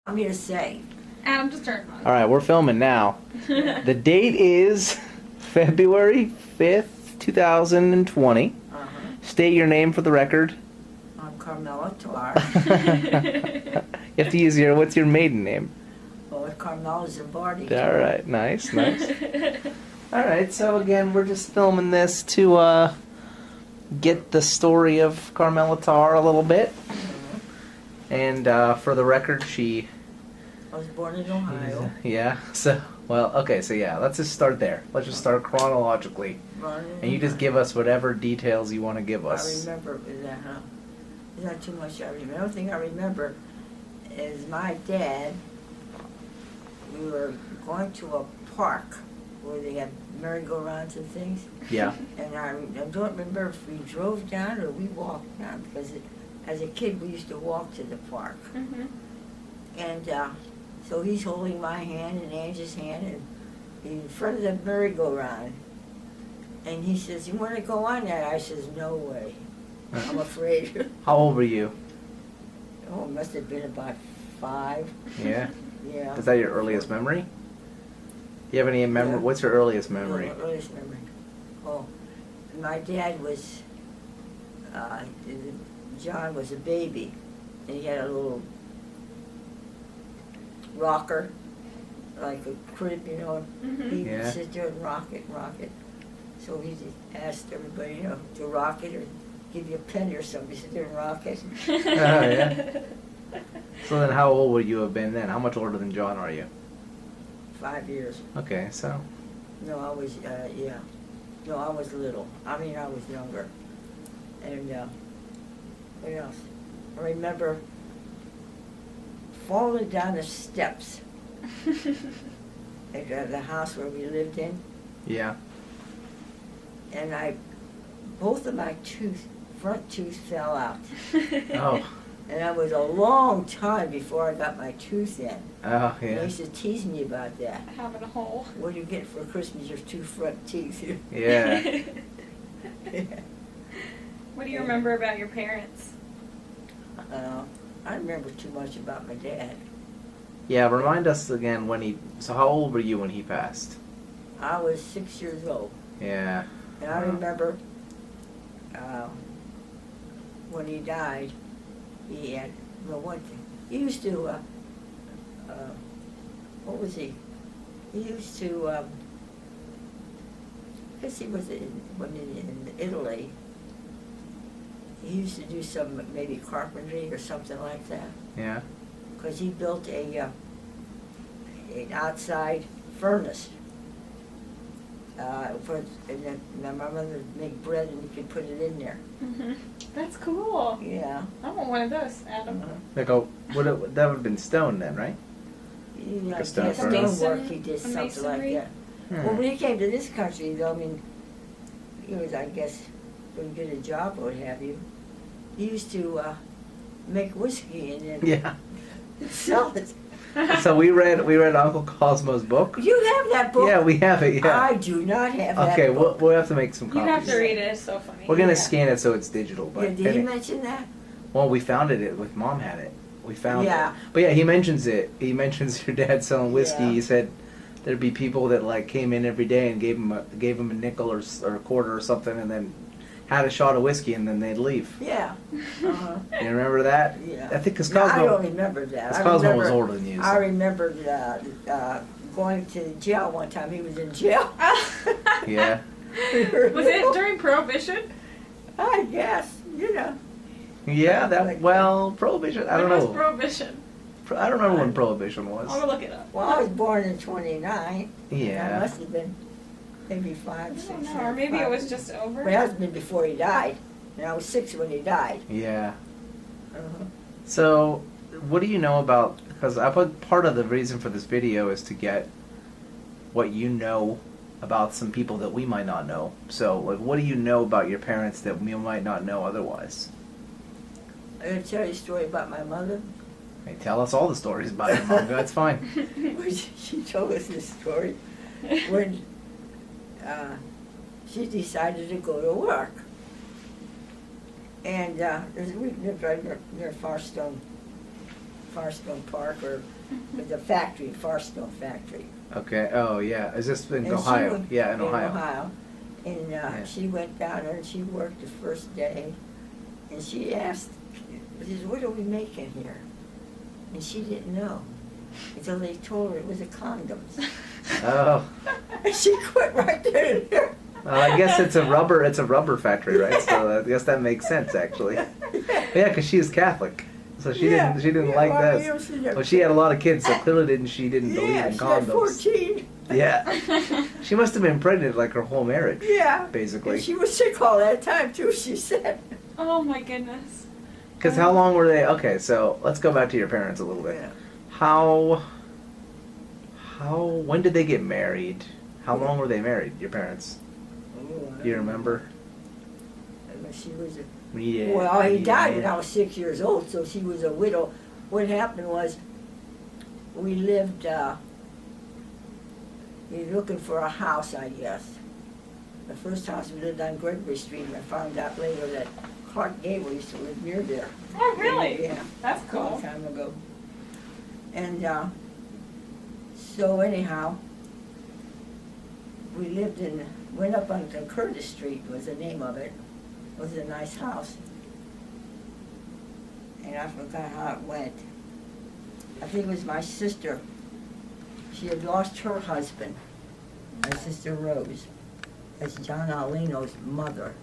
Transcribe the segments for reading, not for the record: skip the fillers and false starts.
I'm here to say. Adam, just turn it on. All right, we're filming now. The date is February 5th, 2020. Uh-huh. State your name for the record. I'm Carmela Tarr. You have to use what's your maiden name? Well, it's Carmela Zarbardi. All right, nice. All right, so again, we're just filming this to get the story of Carmela Tarr a little bit. And for the record, I was born in Ohio. Yeah, let's just start there. Let's just start chronologically. And you just give us whatever details you want to give us. I remember that, huh? Is that too much? I remember. The only thing I remember is my dad, we were going to a park where they had merry-go-rounds and things. Yeah. And I don't remember if we drove down or we walked down, because as a kid we used to walk to the park. Mm-hmm. And so he's holding my hand and Angie's hand and in front of the merry-go-round. And he says, "You want to go on that?" I says, "No way. I'm afraid." How old were you? Oh, it must have been about 5. Yeah. Yeah. Is that your earliest memory? Do you have any memory? Yeah. What's your earliest memory? My earliest memory. Oh, my dad was, John was a baby, and he had a little rocker, like a crib, you know. Mm-hmm. He Yeah. would sit there and rock it. So he just asked everybody, you know, to rock it or give you a penny or something. Sit there and rock it. Oh, yeah. So then how old would you have been then? How much older than John are you? 5 years. Okay, so. No, I was, yeah. No, I was little. I mean, I was younger. And, what else? I remember falling down the steps at the house where we lived in. Yeah. And both of my front teeth fell out. Oh. And that was a long time before I got my tooth in. Oh, They yeah. used to tease me about that. Having a hole. What do you get for Christmas? Your 2 front teeth. Yeah. What do you remember about your parents? I remember too much about my dad. Yeah, remind us again so how old were you when he passed? I was 6 years old. Yeah. And I remember when he died, he had, well, one thing, he used to, what was he? He used to, I guess he was in Italy. He used to do some maybe carpentry or something like that. Yeah. Because he built an outside furnace. And then my mother would make bread and you could put it in there. Mm-hmm. That's cool. Yeah. I want one of those, Adam. Like that would have been stone then, right? Like A stone yeah, furnace? stonework, he did something like masonry? that. Well, when he came to this country, though, I mean, he was, I guess, going to get a job or what have you. He used to make whiskey and then Yeah. sell it. So we read Uncle Cosmo's book. You have that book? Yeah, we have it. Yeah. I do not have that Okay, book. we'll have to make some You copies. have to read it. It's so funny. We're gonna Yeah. scan it so it's digital. But Yeah, did he mention that? well, we found it with Mom had it. We found Yeah. it. But yeah, he mentions it. He mentions your dad selling whiskey. Yeah. He said there'd be people that like came in every day and gave him a nickel or a quarter or something, and then had a shot of whiskey, and then they'd leave. Yeah. Uh-huh. You remember that? Yeah. I think because No, I don't Cosmo, remember that. because I Cosmo remember, was older than you. I So. remember going to jail one time. He was in jail. Yeah. Was it during Prohibition? I guess, you know. Yeah. Prohibition. I don't When was know. Prohibition? I don't remember when Prohibition was. I'm gonna look it up. Well, I was born in 29. Yeah. I must have been maybe 5, I 6. don't know, or maybe it was just over. My husband before he died, and I was 6 when he died. Yeah. Uh-huh. So, what do you know about? Because I put part of the reason for this video is to get what you know about some people that we might not know. So, like, what do you know about your parents that we might not know otherwise? I'm going to tell you a story about my mother. Hey, tell us all the stories about your mom. That's fine. She told us this story when she decided to go to work. And we lived right near Farstone Farstone Park, or the factory, Farstone factory. Okay. Oh yeah. Is this in And she Ohio? went- Yeah, in Ohio. And Yeah. she went down there and she worked the first day. And she asked, she says, what are we making here? And she didn't know until they told her it was a condoms. Oh. And she quit right then and there. I guess it's a rubber factory, right? So I guess that makes sense actually. Yeah, because she is Catholic, so she didn't like well, this. you know, Well, she had a lot of kids, so clearly she didn't believe in she had condoms. 14. Yeah, she must have been pregnant like her whole marriage. Yeah. Basically. And she was sick all that time too, she said. Oh my goodness. Because how long were they? Okay, so let's go back to your parents a little bit. Yeah. When did they get married? How long were they married? Your parents? Do you remember? She was a Yeah. Well, he died when I was 6 years old, so she was a widow. What happened was, we lived, we were looking for a house, I guess. The first house we lived on Gregory Street, and I found out later that Clark Gable used to live near there. Oh, really? Yeah. That's A long cool. time ago. And, so anyhow, we went up on Curtis Street was the name of it. It was a nice house. And I forgot how it went. I think it was my sister. She had lost her husband, my sister Rose. That's John Alino's mother.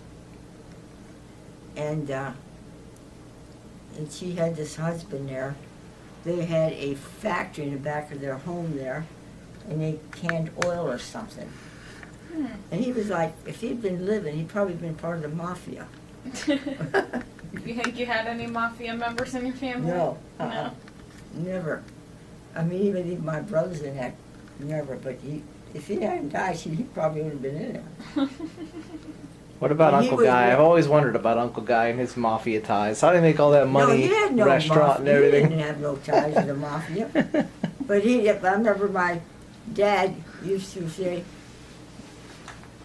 And she had this husband there. They had a factory in the back of their home there, and they canned oil or something. And he was like, if he'd been living, he'd probably been part of the mafia. You think you had any mafia members in your family? No, No. never. I mean, even my brothers and that, never. But if he hadn't died, he probably would have been in there. What about He Uncle was- Guy? I've always wondered about Uncle Guy and his mafia ties. How do they make all that money, No, he had no restaurant mafia. and everything? He didn't have no ties to the mafia. But I remember my dad used to say,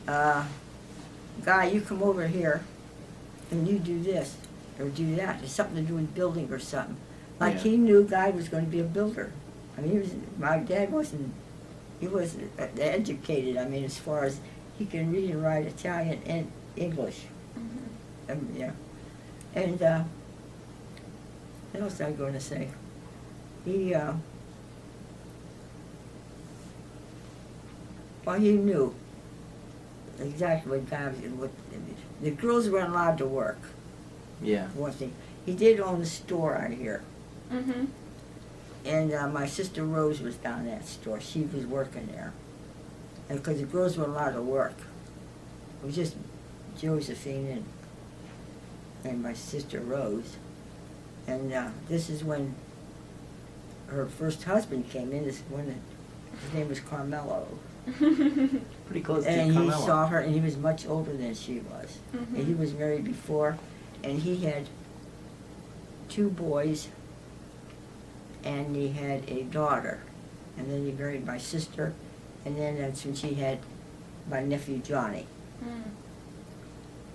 Guy, you come over here and you do this or do that. It's something to do with building or something. Like Yeah. he knew Guy was going to be a builder. I mean, my dad wasn't educated. I mean, as far as he can read and write Italian and English. Yeah. And what else was I going to say? Well, he knew exactly what Guy was. The girls weren't allowed to work. Yeah. For one thing, he did own a store out here, Mm-hmm. and my sister Rose was down that store. She was working there, and because the girls weren't allowed to work, it was just Josephine and my sister Rose, and this is when her first husband came in. His name was Carmelo. Pretty close And to he Carmela. saw her, and he was much older than she was. Mhm. And he was married before, and he had 2 boys, and he had a daughter. And then he married my sister, and then that's when she had my nephew Johnny. Mm.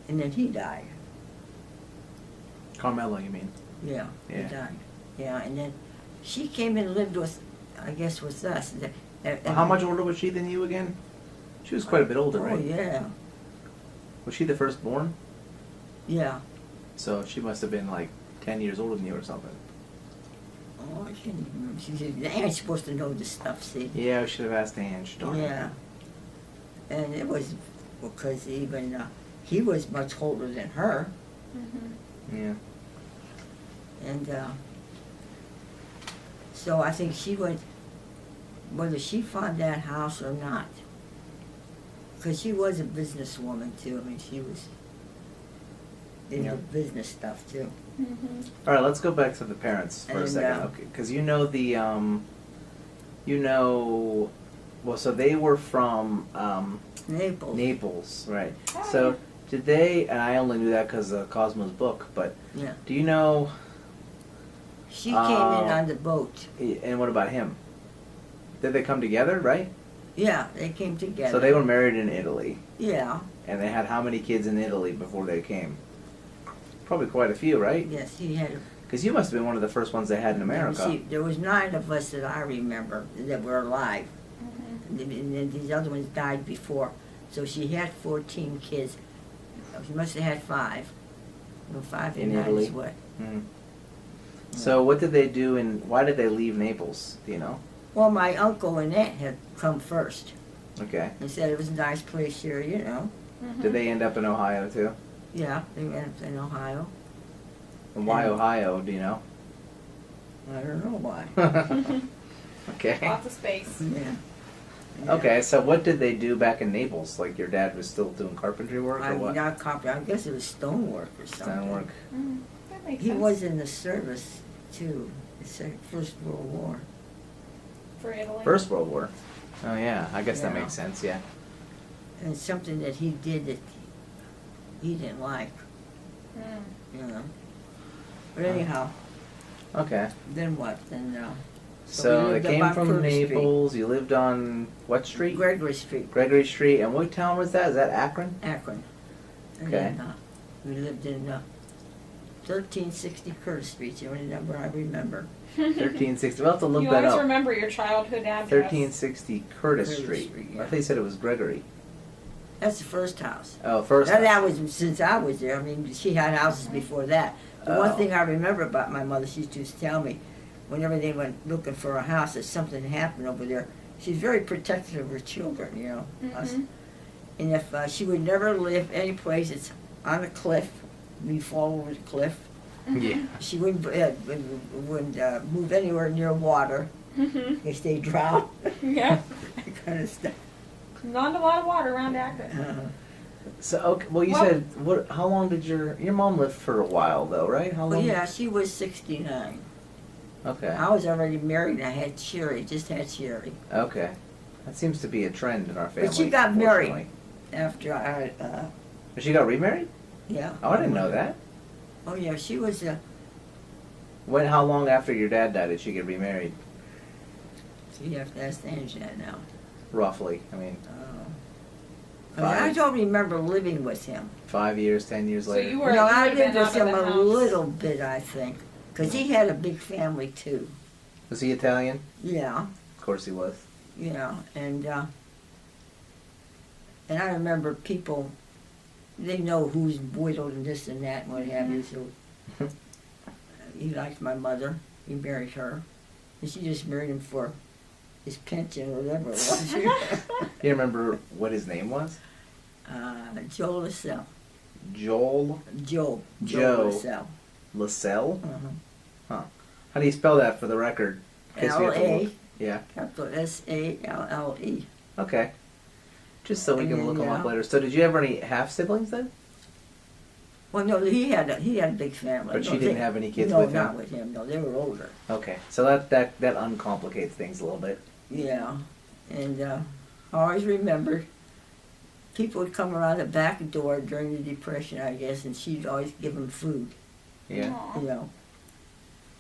And then he died. Carmela, you mean? Yeah, Yeah. he died. Yeah, and then she came and lived with, I guess, with us. How much older was she than you again? She was quite a bit older, right? Oh, yeah. Was she the firstborn? Yeah. So she must have been like 10 years older than you or something. Oh, I can't even remember. She said, they ain't supposed to know this stuff, see? Yeah, I should have asked Ange. Darn it. Yeah. And it was because even he was much older than her. Mm-hmm. Yeah. And so I think she went, whether she found that house or not, because she was a businesswoman too. I mean, she was into Yeah. business stuff too. Mm-hmm. All right, let's go back to the parents for a And, second. Okay, because you know well, so they were from Naples. Naples, right? Oh, So did they? And I only knew that because of Cosmo's book. But Yeah. do you know? She came in on the boat. And what about him? Did they come together, right? Yeah, they came together. So they were married in Italy, Yeah. and they had how many kids in Italy before they came? Probably quite a few, right? Yes, he had Because you must have been one of the first ones they had in America. See, there was 9 of us that I remember that were alive. Mhm. And then these other ones died before. So she had 14 kids. She must have had 5. Well, 5 In and 9 Italy? is what? Mm. So what did they do and why did they leave Naples? Do you know? Well, my uncle and aunt had come first. Okay. They said it was a nice place here, you know. Mhm. Did they end up in Ohio too? Yeah, they went up in Ohio. And why Yeah. Ohio? Do you know? I don't know why. Okay. Lots of space. Yeah. Okay, so what did they do back in Naples? Like your dad was still doing carpentry work or I what? not copy. I guess it was stonework or something. Stonework. Mm, that makes He sense. was in the service too. The First World War. For Italy. First World War. Oh yeah, I guess that Yeah. makes sense. Yeah. And something that he did that he didn't like, Mm. you know. But anyhow, Okay. then what? Then So we they lived came up on from Curtis Street. Naples. You lived on what street? Gregory Street, Gregory Street. And what town was that? Is that Akron? Akron. And Okay. then, we lived in 1360 Curtis Street. The only number I remember. 1360. We'll have to look You that always up. remember your childhood address. 1360 Curtis Curtis Street. Street, I yeah. thought you said it was Gregory. That's the first house. Oh, first. And that was since I was there. I mean, she had houses before that. The one Oh. thing I remember about my mother, she used to tell me, whenever they went looking for a house, if something happened over there, she's very protective of her children, you know. Us. Mhm. And if she would never live any place that's on a cliff, we fall over the cliff. Yeah. She wouldn't move anywhere near water Mhm. if they drown. Yeah. That kind of stuff. Not a lot of water around Akron. Uh-huh. So okay. Well, you Well- said what? How long did your mom live for a while though, right? How long? Well, yeah, she was 69. Okay. I was already married and I had Sherry, just had Sherry. Okay. That seems to be a trend in our family. But she got married. unfortunately. After I, But she got remarried? yeah. Oh, I didn't know that. Oh, yeah, she was, When? How long after your dad died did she get remarried? so you have to ask Angie that now. Roughly. I mean, I don't remember living with him. 5 years, 10 years So later. you were. No, you I would've been lived with out of him the a house. little bit, I think. Because he had a big family, too. Was he Italian? Yeah, Of course he was. yeah. And I remember people, they know who's widowed and this and that and what have you. So he liked my mother. He married her. And she just married him for his pension or whatever it was. You remember what his name was? Joe LaSalle. Joel Joe. Joe. LaSalle. LaSalle? Uh-huh. How do you spell that for the record? In case we have to L-A, look. Yeah. capital S-A-L-L-E. Okay. Just so we can And look then, him up yeah. later. So did you have any half siblings then? Well, no, he had a big family. But she No, didn't they- have any kids no, with him? not with him. No, they were older. Okay. So that uncomplicates things a little bit. Yeah, and I always remember people would come around the back door during the Depression, I guess, and she'd always give them food. Yeah. Aw. You know.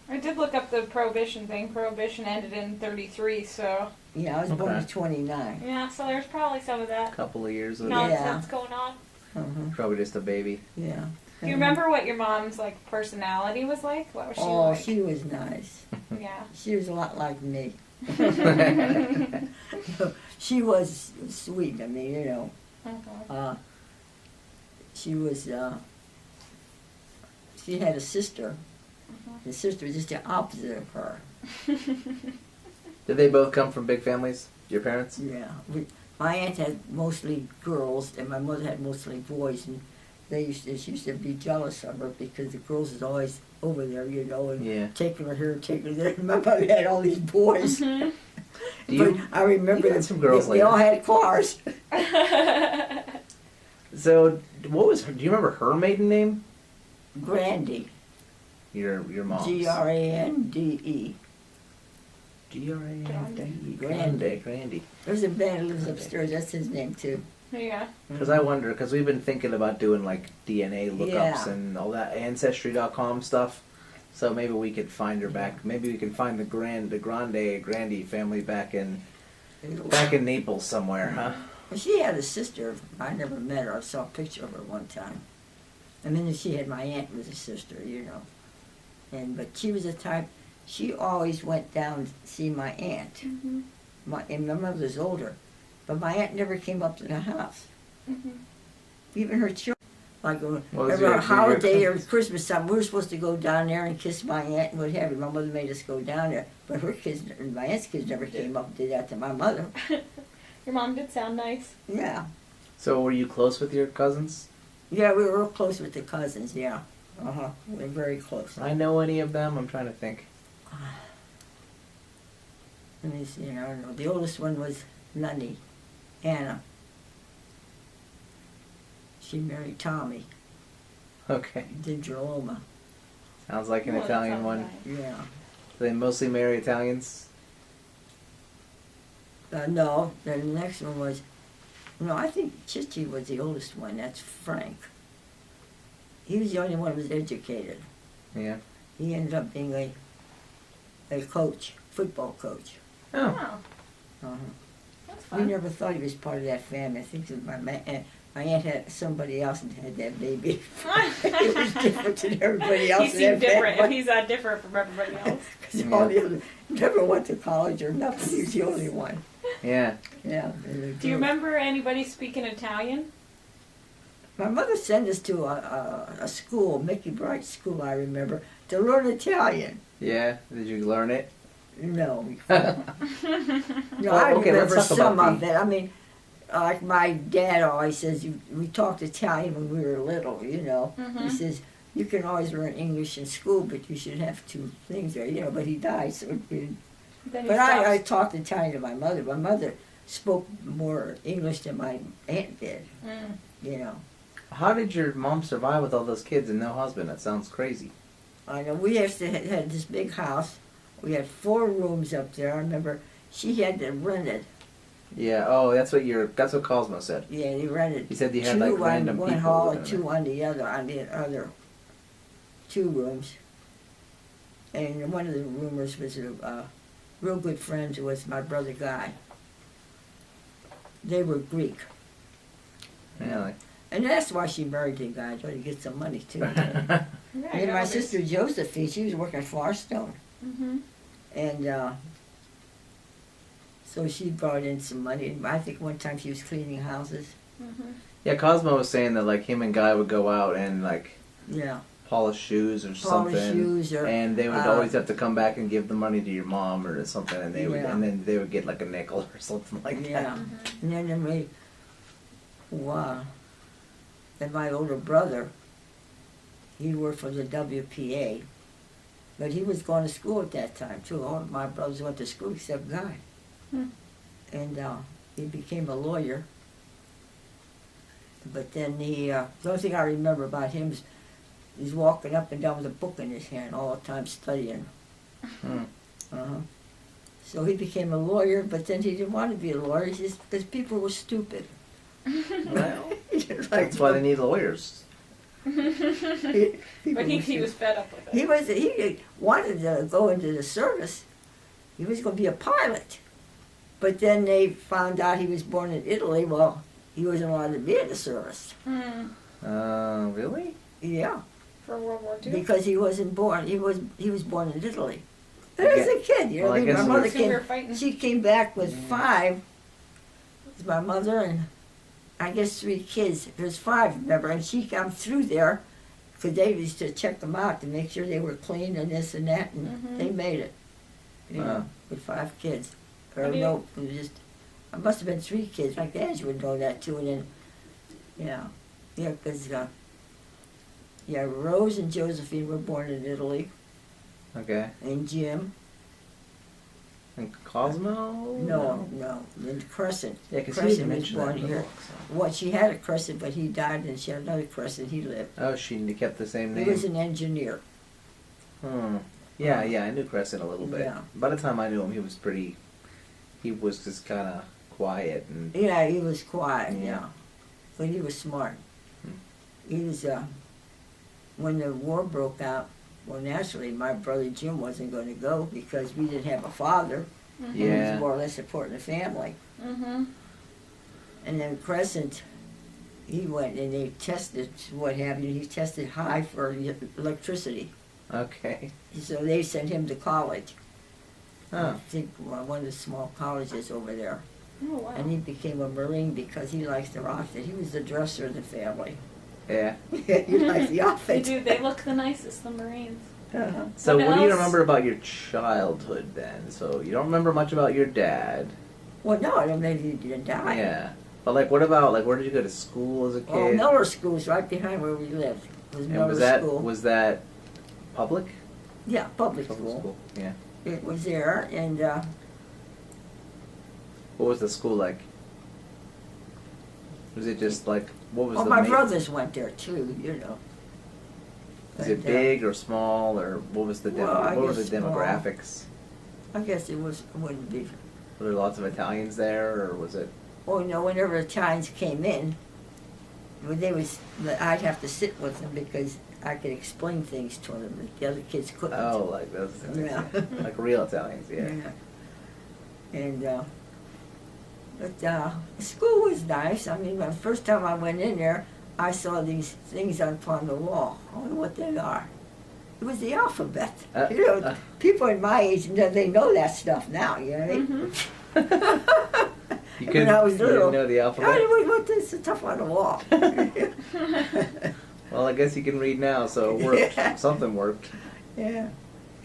I did look up the Prohibition thing. Prohibition ended in '33, so Yeah, I was born Okay. in 29. yeah. So there's probably some of that Couple of years of nonsense going on. Uh-huh. probably just a baby. Yeah. Do you remember what your mom's like personality was like? What was she Oh, like? she was nice. Yeah. She was a lot like me. She was sweet. I mean, you know. Mhm. She was, she had a sister. Mhm. The sister was just the opposite of her. Did they both come from big families? Your parents? Yeah. My aunt had mostly girls, and my mother had mostly boys, and she used to be jealous of her because the girls was always over there, you know, and Yeah. taking her here, taking her there. My mother had all these boys. Mhm. Do you- But I remember you had some girls they all later. had cars. So what was her? Do you remember her maiden name? Grandy. Your mom's. G-R-A-N-D-E. G-R-A-N-D. Grande. Grande. There's a man who lives upstairs. That's his name, too. Yeah. Because I wonder, because we've been thinking about doing like DNA lookups Yeah. and all that Ancestry.com stuff. So maybe we could find her back. Maybe we can find the Grande family back in Naples somewhere, huh? Well, she had a sister. I never met her. I saw a picture of her one time. And then she had my aunt was a sister, you know. But she was the type, she always went down to see my aunt. Mm-hmm. And my mother's older, but my aunt never came up to the house. Mm-hmm. Even her children. Like was every your holiday or cousins? Christmas time, we were supposed to go down there and kiss my aunt and what have you. My mother made us go down there, but her kids, my aunt's kids, never came up and did that to my mother. Your mom did sound nice. Yeah, So were you close with your cousins? yeah, we were real close with the cousins. Yeah, we were very close. I know any of them. I'm trying to think. Let me see. I don't know. The oldest one was Lunny, Anna. She married Tommy. Okay. Did Gerloma. Sounds like an Oh, that Italian sounds one. nice. Yeah. Do they mostly marry Italians? No, the next one was, no, I think Chichi was the oldest one. That's Frank. He was the only one who was educated. Yeah. He ended up being a coach, football coach. Oh. Oh, Uh-huh. that's We fun. never thought he was part of that family. I think that my aunt had somebody else and had that baby. It was different than everybody else. He seemed different. He's different from everybody else. Because all the other never went to college or nothing. He was the only one. Yeah. Yeah. Do you remember anybody speaking Italian? My mother sent us to a school, Mickey Bright School, I remember, to learn Italian. Yeah. Did you learn it? No. Well, No, I okay, let's remember talk some about of it. I mean, like my dad always says, we talked Italian when we were little, you know. He Mhm. says, you can always learn English in school, but you should have two things there, you know. But he died, so it didn't. Then he But I stopped. talked Italian to my mother. My mother spoke more English than my aunt did, Mm. you know. How did your mom survive with all those kids and no husband? That sounds crazy. I know we had this big house. We had 4 rooms up there. I remember she had to rent it. Yeah. Oh, that's what Cosmo said. Yeah, they rented. He said you had 2 like on random one people hall living and in 2 on the other 2 rooms. And one of the roomers was a real good friend with my brother Guy. They were Greek. Really? And that's why she married the guy, tried to get some money too. Yeah, And my sister Josephine, she was working at Farstone. Mm-hmm. And so she brought in some money. I think one time she was cleaning houses. Mm-hmm. Yeah, Cosmo was saying that like him and Guy would go out and like Yeah. polish shoes or Polish something, shoes or, and they would uh, always have to come back and give the money to your mom or something, and Yeah. then they would get like a nickel or something like Yeah. that. And then then my older brother, he worked for the WPA, but he was going to school at that time too. All of my brothers went to school except Guy. Hmm. And he became a lawyer. But then the only thing I remember about him is he's walking up and down with a book in his hand all the time studying. Hmm. Uh-huh. So he became a lawyer, but then he didn't want to be a lawyer just because people were stupid. Well, Like, that's why they need lawyers. But he was fed up with it. He wanted to go into the service. He was going to be a pilot. But then they found out he was born in Italy. Well, he wasn't allowed to be in the service. Mm. Really? Yeah, For World War II? because he wasn't born. He was born in Italy. But as a kid, you know. Well, I what I mean? guess My it mother was- So we were fighting. She came back with Yeah. 5. It was my mother and I guess 3 kids. There's 5, remember? And she come through there because they used to check them out to make sure they were clean and this and that, and Mhm. they made it. You Wow. know, with 5 kids. Or What do you- no, it was just, it must have been 3 kids. Like Angie would know that too. And then, yeah, because Rose and Josephine were born in Italy, Okay. and Jim. And Cosmo? No. And Crescent. Yeah, because he Crescent didn't was mention that born in the here. book. So. Well, she had a Crescent, but he died, and she had another Crescent. He lived. Oh, she kept the same He name. was an engineer. Yeah, I knew Crescent a little bit. Yeah. By the time I knew him, he was just kind of quiet and. Yeah, he was quiet. Yeah. Yeah, but he was smart. Hmm. He was. When the war broke out, well, naturally, my brother Jim wasn't going to go because we didn't have a father. Mm-hmm. He Yeah. was more or less supporting the family. Mm-hmm. And then Crescent, he went and they tested what have you. He tested high for electricity. Okay. So they sent him to college. Oh. I think one of the small colleges over there. Oh, wow. And he became a Marine because he likes the outfit. He was the dresser of the family. Yeah. He likes the They outfit. do. They look the nicest, the Marines. Uh-huh. So What what do you else? remember about your childhood then? So you don't remember much about your dad. Well, no, I don't think he didn't die. Yeah. But like, what about like, where did you go to school as a kid? Well, Miller School's right behind where we lived. It was and Miller School. was that public? Yeah, public school. Yeah. It was there, and What was the school like? Was it just like, what was the my main- brothers went there too, you know. Was it But, big or small, or what was the Well, I what were the guess small. demographics? I guess it wouldn't be. Were there lots of Italians there, or was it? Oh no! Whenever Italians came in, I'd have to sit with them because I could explain things to them that the other kids couldn't. Oh, like those, Yeah. like real Italians, yeah. And the school was nice. I mean, the first time I went in there, I saw these things up on the wall. I wonder what they are. It was the alphabet. You know, people in my age, they know that stuff now, you know. Mm-hmm. You When I was you little, didn't know the I alphabet? didn't know what this stuff on the wall. Well, I guess you can read now, so it worked. Yeah. Something worked. Yeah.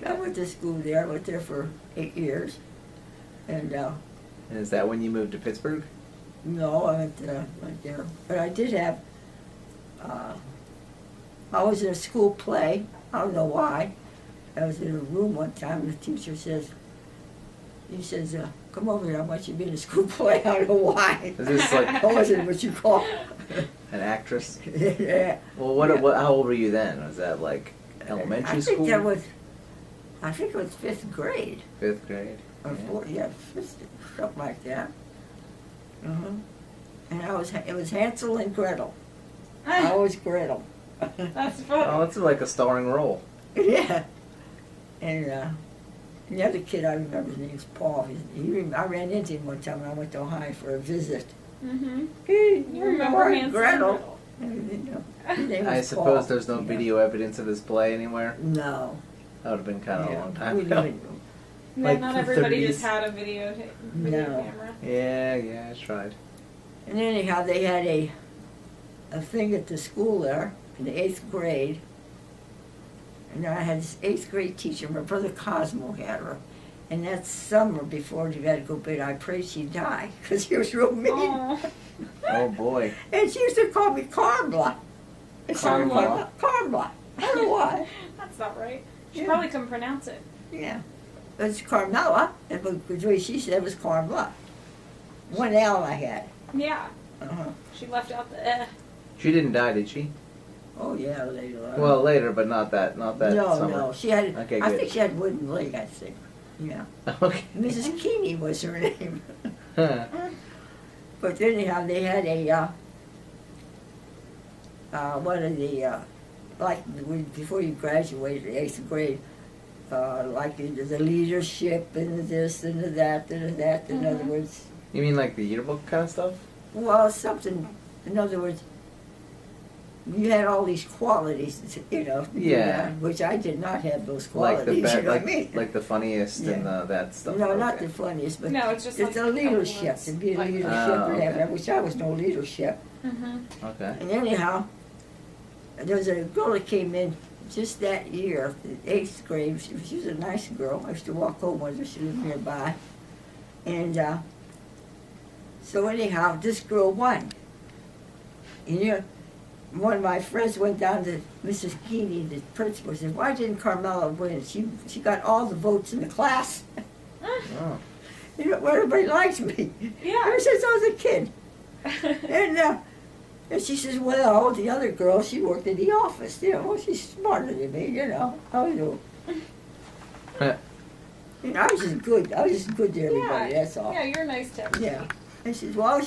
I went to school there. I went there for 8 years. And And is that when you moved to Pittsburgh? no, I went there. But I did have, I was in a school play. I don't know why. I was in a room one time and the teacher says, come over here, I want you to be in a school play. I don't know why. Is this like I wasn't what you call. an actress? Yeah. Well, what? How old were you then? Was that like elementary I think school? I think it was 5th grade. 5th grade. Or Yeah. 4th, yeah, 5th, something like that. And it was Hansel and Gretel. I was Gretel. That's Oh, funny. that's like a starring role. Yeah. And the other kid, I remember his name's Paul. I ran into him one time when I went to Ohio for a visit. Mm-hmm. Hey, You remember Hansel and Gretel? Gretel? You know, his name I was suppose Paul. there's no Yeah. video evidence of this play anywhere. No. That would have been kind of a Yeah, long time we ago. didn't- Yeah, Like not the everybody 30s. just had a video No. camera. Yeah, I tried. And anyhow, they had a thing at the school there in the 8th grade. And I had this 8th grade teacher, my brother Cosmo had her. And that summer before she had to go to bed, I prayed she'd die because she was real mean. Oh. Oh boy. And she used to call me Carmela. Carmela? Carmela. I don't know why. That's not right. She Yeah. probably couldn't pronounce it. Yeah. It's Carmela. And the way she said it was Carmela. One L I had. Yeah. Uh-huh. She left out the eh. She didn't die, did she? Oh, yeah, later on. Well, later, but not that no, summer. no. She had, Okay, I good. think she had wooden leg, I think. Yeah. Okay. Mrs. Keeney was her name. Huh. But anyhow, they had one of the, before you graduated, 8th grade, like the leadership and the this and the that and the that. In other words, You mean like the yearbook kind of stuff? well, something, in other words, you had all these qualities, you know, Yeah. which I did not have those Like qualities, the you know what I mean? like the funniest and Yeah. that stuff. No, not okay. the funniest, but No, it's just like a leadership, to be a like- leadership, Oh, and okay. which I was no leadership. Mm-hmm. Okay. And anyhow, there was a girl that came in just that year, the 8th grade. She was a nice girl. I used to walk home with her. She lived nearby. And so anyhow, this girl won. And you know, one of my friends went down to Mrs. Keeney, the principal, and said, why didn't Carmela win? She got all the votes in the class. Oh. You know, everybody likes me. Yeah. Ever since I was a kid. And she says, well, the other girl, she worked in the office. You know, well, she's smarter than me, you know. I know. You know, I was just good. I was just good to everybody, that's all. Yeah, you're nice to everybody. Yeah. And she says, well,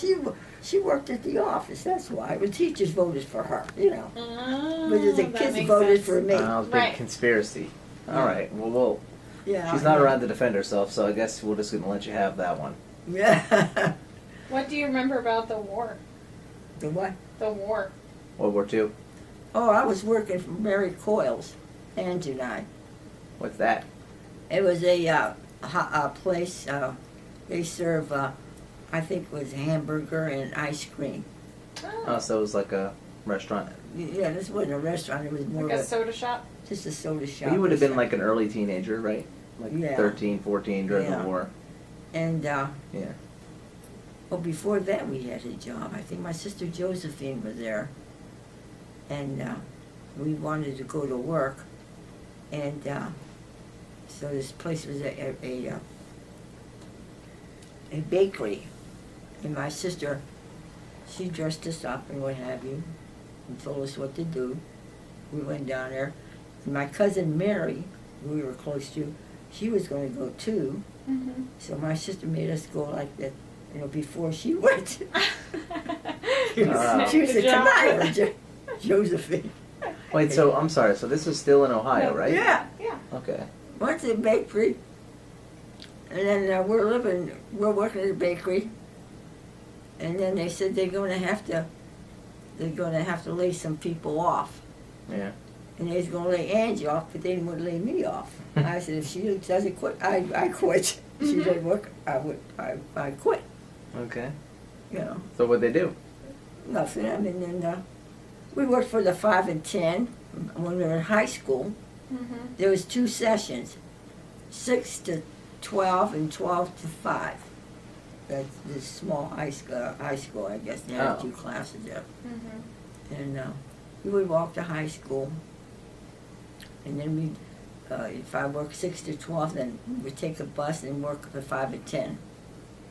she worked at the office, that's why. The teachers voted for her, you know. Oh, But the that kids makes voted sense. for me. Big Right. conspiracy. All right. Well, Yeah. she's not around to defend herself, so I guess we're just gonna let you have that one. Yeah. What do you remember about the war? The what? The war. World War II. Oh, I was working for Mary Coyle's. Angie and I. What's that? It was a place, they serve, I think it was hamburger and ice cream. Oh, so it was like a restaurant. Yeah, this wasn't a restaurant, it was more Like a of soda shop? just a soda shop. But you would have been like an early teenager, right? Like Yeah. 13, 14 during the Yeah. war. And, Yeah. well, before that we had a job. I think my sister Josephine was there. And we wanted to go to work. And so this place was a bakery. And my sister, she dressed us up and what have you, and told us what to do. We went down there. And my cousin Mary, who we were close to, she was going to go too. Mm-hmm. So my sister made us go like that, before she went. She was a conniver, Josephine. Wait, so I'm sorry. So this is still in Ohio, right? Yeah. Yeah. Okay. Went to the bakery, and then we're working at the bakery, and then they said they're going to have to lay some people off. Yeah. And they was going to lay Angie off, but they didn't want to lay me off. I said, if she doesn't quit, I quit. If she doesn't work, I quit. Okay. So what'd they do? nothing. I mean, then we worked for the 5 and 10 when we were in high school. Mm-hmm. There was 2 sessions, 6 to 12 and 12 to 5. That's this small high school, I guess. They had 2 classes there. Mm-hmm. And we would walk to high school, and then if I worked 6 to 12, then we'd take a bus and work for 5 and 10.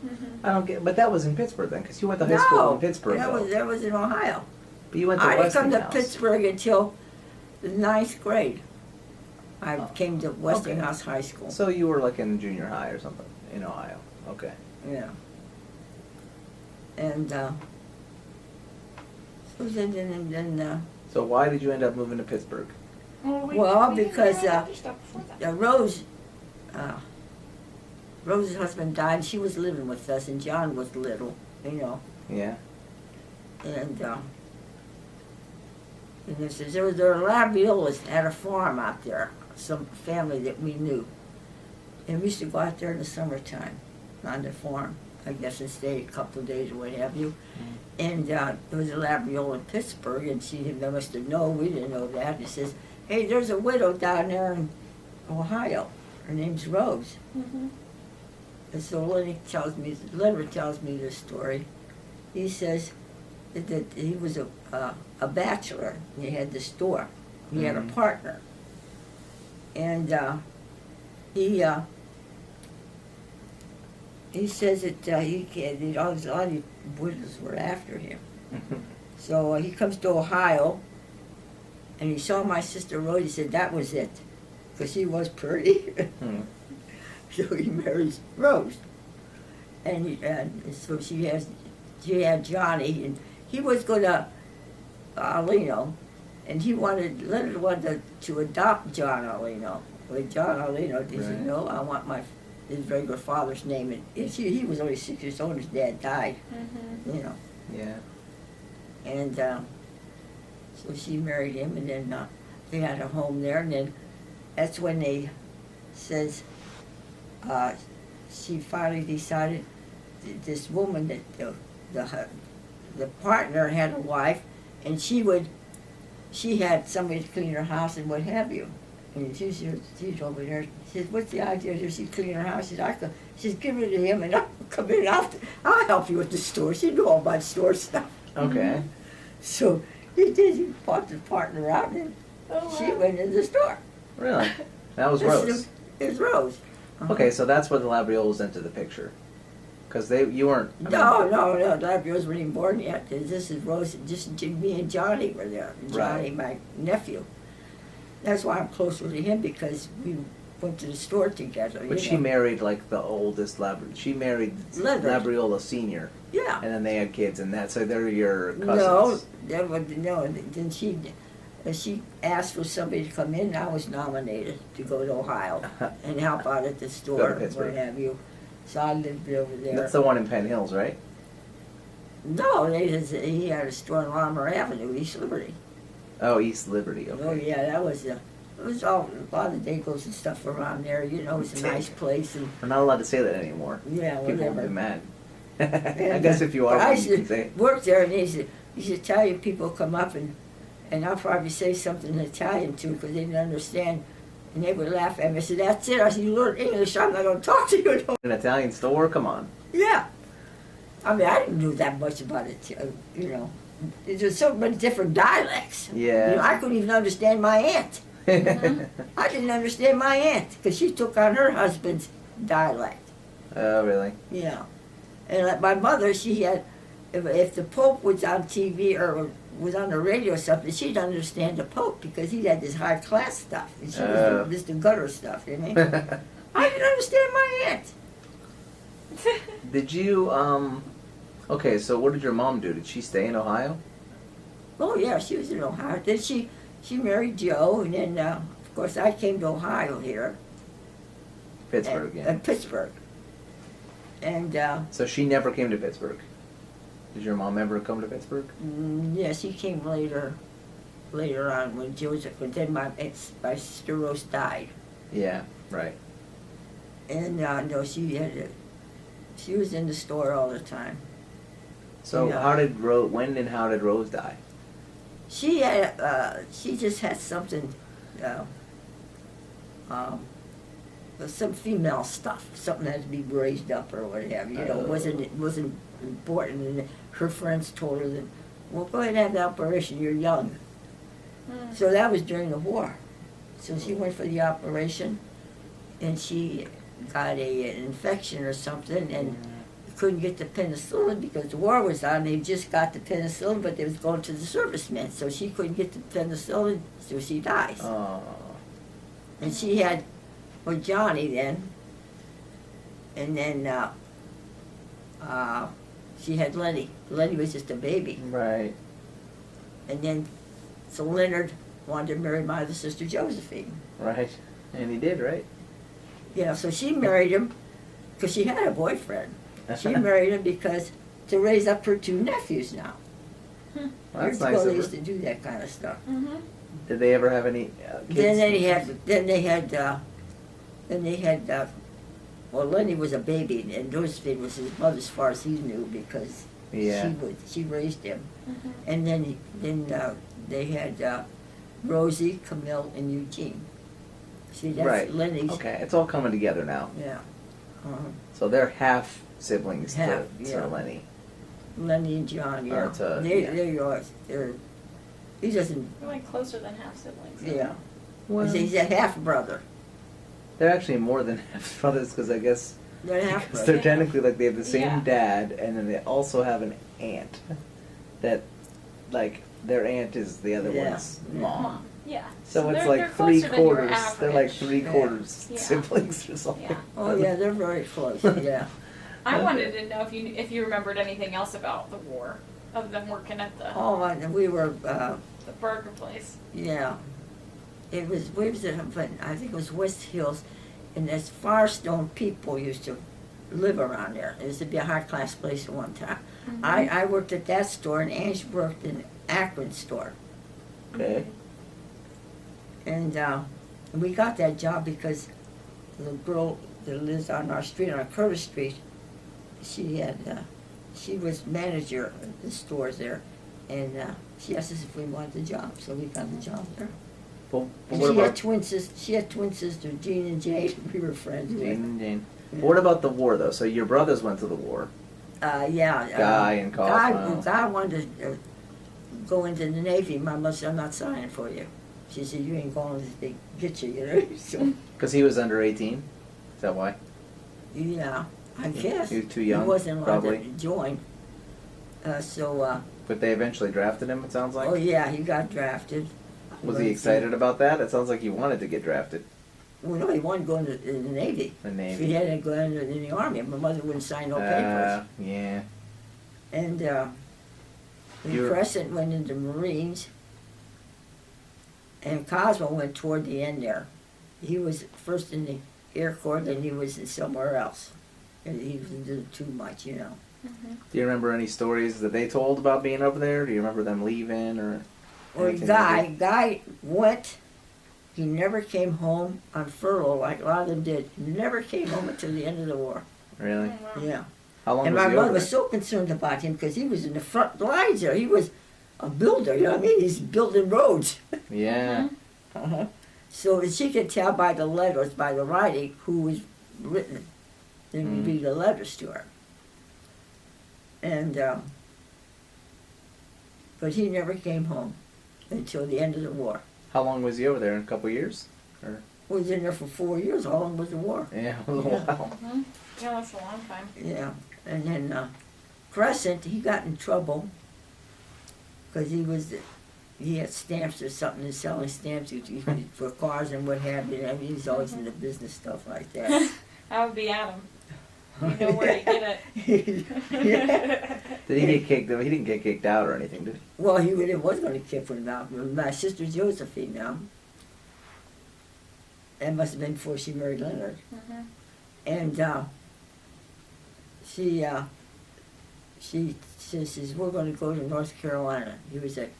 Mm-hmm. I don't get. But that was in Pittsburgh then, because you went to high school in Pittsburgh. that was in Ohio. But you went to I didn't come to Westinghouse. Pittsburgh until the 9th grade. I came to Westinghouse High School. So you were like in junior high or something in Ohio. Okay. Yeah. And so then So why did you end up moving to Pittsburgh? Well, because, Rose. Rose's husband died, and she was living with us, and John was little, Yeah. And there were Labiolas had a farm out there, some family that we knew. And we used to go out there in the summertime on the farm, I guess, and stay a couple of days or what have you. And there was a Labiola in Pittsburgh, and they must have known, we didn't know that. He says, hey, there's a widow down there in Ohio. Her name's Rose. Mm-hmm. And so Leonard tells me this story. He says that he was a bachelor. He had the store. He had a partner. And he says that all the widows were after him. So he comes to Ohio, and he saw my sister Rose. He said that was it, because she was pretty. So he marries Rose, and so she had Johnny, and he was going to Alino, and Leonard wanted to adopt John Alino. But John Alino, he said, no, I want his regular father's name, and he was only 6 years old. His dad died, Mm-hmm. Yeah. And so she married him, and then they had a home there, and then that's when they says. She finally decided this woman that the partner had a wife, and she had somebody to clean her house and what have you. And she's over there. She says, "What's the idea? Does she clean her house?" She says, "Give it to him, and I'll come in. I'll help you with the store." She knew all about store stuff. Okay. So he did. He bought the partner out, and she went in the store. Really? That was Rose. It was Rose. Okay, so that's what the Labriolas into the picture, because you weren't. No, Labriolas weren't even born yet. This is Rose. Just me and Johnny were there. Johnny, my nephew. That's why I'm closer to him, because we went to the store together. But she married like the oldest She married Labriola Senior. Yeah. And then they had kids, and so they're your cousins. No. Then she asked for somebody to come in, and I was nominated to go to Ohio and help out at the store, and what have you. So I lived over there. That's the one in Penn Hills, right? No, he had a store on Larimer Avenue, East Liberty. Oh, East Liberty. Okay. Oh yeah, that was It was all a lot of Dagos and stuff around there. You know, it's a nice place, and We're not allowed to say that anymore. yeah, People will whatever. be mad. I And, guess if you are, I you can used say to it. work there, and these Italian people come up, and I'll probably say something in Italian too, because they didn't understand, and they would laugh at me. I said, "That's it." I said, "You learn English. I'm not going to talk to you." No. An Italian store? Come on. Yeah. I mean, I didn't know that much about it, you know. There's so many different dialects. Yeah. You know, I couldn't even understand my aunt. I didn't understand my aunt because she took on her husband's dialect. Oh, really? Yeah. And like my mother, she had, if the Pope was on TV or was on the radio or something, she'd understand the Pope because he had this high class stuff. And she was this the gutter stuff, you know. I didn't understand my aunt. Did you, okay, so what did your mom do? Did she stay in Ohio? Oh yeah, she was in Ohio. Then she married Joe, and then of course I came to Ohio here. Pittsburgh, yeah. Pittsburgh. And So she never came to Pittsburgh. Did your mom ever come to Pittsburgh? yes, he came later on when Joseph. But then my sister Rose died, Yeah, right. and no, she was in the store all the time. So Yeah. when and how did Rose die? She had she just had something, some female stuff, something had to be raised up or whatever. You know, it wasn't important. And her friends told her that, well, go ahead and have the operation. You're young. So that was during the war. So she went for the operation, and she got an infection or something, and couldn't get the penicillin because the war was on. They just got the penicillin, but they was going to the servicemen, so she couldn't get the penicillin, so she dies. Oh. And she had, well, Johnny then, and then she had Lenny. Lenny was just a baby. Right. And then, so Leonard wanted to marry my other sister Josephine. Right. And he did, right? Yeah, so she married him because she had a boyfriend. She married him because to raise up her two nephews now. Well, Years that's nice ago, of they her. used to do that kind of stuff. Did they ever have any kids? Then they had, well, Lenny was a baby, and Josephine was his mother as far as he knew because Yeah. she raised him. And then they had Rosie, Camille, and Eugene. See, that's Right. Lenny's. Okay, it's all coming together now. Yeah. So they're half siblings Half, to yeah. Lenny. Lenny and John, yeah. Or to- They yeah. they're, he doesn't, They're like closer than half siblings. yeah. Well, He's a half brother. they're actually more than half brothers because I guess They're half because brother. they're technically like they have the same Yeah. dad, and then they also have an aunt that, like, their aunt is the other Yeah. one's Yeah. mom. Yeah. So it's they're like closer than your 3/4. They're like average. 3/4 Yeah. siblings or something. Yeah. Oh yeah, they're very close. Yeah. I wanted to know if you remembered anything else about the war, of them working at the Oh, and we were. the burger place. Yeah. It was, we was in, I think it was West Hills, and there's Firestone people used to live around there. It used to be a high-class place at one time. I worked at that store, and Ange worked in Akron store. Okay. And we got that job because the girl that lives on our street, on Curtis Street, she was manager of the stores there, and she asked us if we wanted the job, so we got the job there. But And what she had about twin sisters. She had twin sisters, Jean and Jane. We were friends. Jane with. and Jane? Yeah. What about the war though? So your brothers went to the war. Yeah. Guy and Cosmo. Guy wanted to go into the Navy. My mother said, "I'm not signing for you." She said, "You ain't going to they get you, you know." So Because he was under 18. Is that why? yeah, I guess He was too young, He wasn't allowed probably. to join. But they eventually drafted him. It sounds like. Oh yeah, he got drafted. Was he excited about that? It sounds like he wanted to get drafted. Well, no, he wanted to go into the Navy. The If Navy. he had to go into the Army, my mother wouldn't sign no papers. Yeah. And You're- Crescent went into Marines, and Cosmo went toward the end there. He was first in the Air Corps, then he was in somewhere else. And he didn't do too much, you know. Do you remember any stories that they told about being over there? Do you remember them leaving or? Or anything like Guy went he never came home on furlough like a lot of them did. He never came home until the end of the war. Really? Oh, wow. Yeah. How long And was my he mother over was there? so concerned about him because he was in the front lines there. He was a builder, you know what I mean? He's building roads. Yeah. Uh-huh. So she could tell by the letters, by the writing, who was written. Then we read the letters to her. And, but he never came home until the end of the war. How long was he over there? A couple years? He was in there for 4 years. How long was the war? Yeah, a little Yeah. while. Mhm. Yeah, that's a long time. Yeah. And then Crescent, he got in trouble because he had stamps or something and selling stamps for cars and what have you. I mean, he's always into business stuff like that. That would be Adam. You know where to get Yeah. Did he get kicked? He didn't get kicked out or anything, did he? Well, he really was going to kick him out. My sister Josephine now. That must have been before she married Leonard. Mhm. And she says, we're going to go to North Carolina. He was at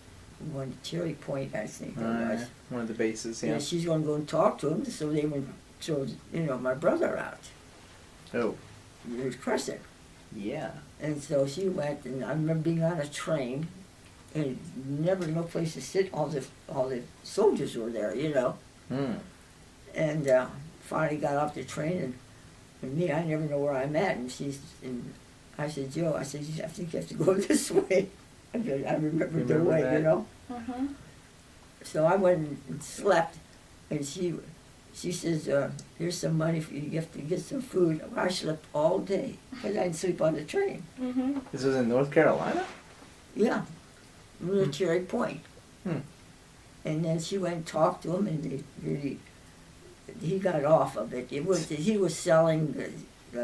one Cherry Point, I think that was. Yeah. One of the bases, Yeah, yeah. she's going to go and talk to him, so they would throw, my brother out. Oh. It was Crescent. Yeah. And so she went, and I remember being on a train, and never no place to sit. All the soldiers were there, Hmm. And finally got off the train, and me, I never know where I'm at. And I said, Joe, I think you have to go this way. I remember the Remember way, that? Mhm. So I went and slept, and she says, here's some money for you, you have to get some food. I slept all day, because I didn't sleep on the train. Mhm. This was in North Carolina? Yeah, Military Point. Hmm. And then she went and talked to him, and he got off of it. He was selling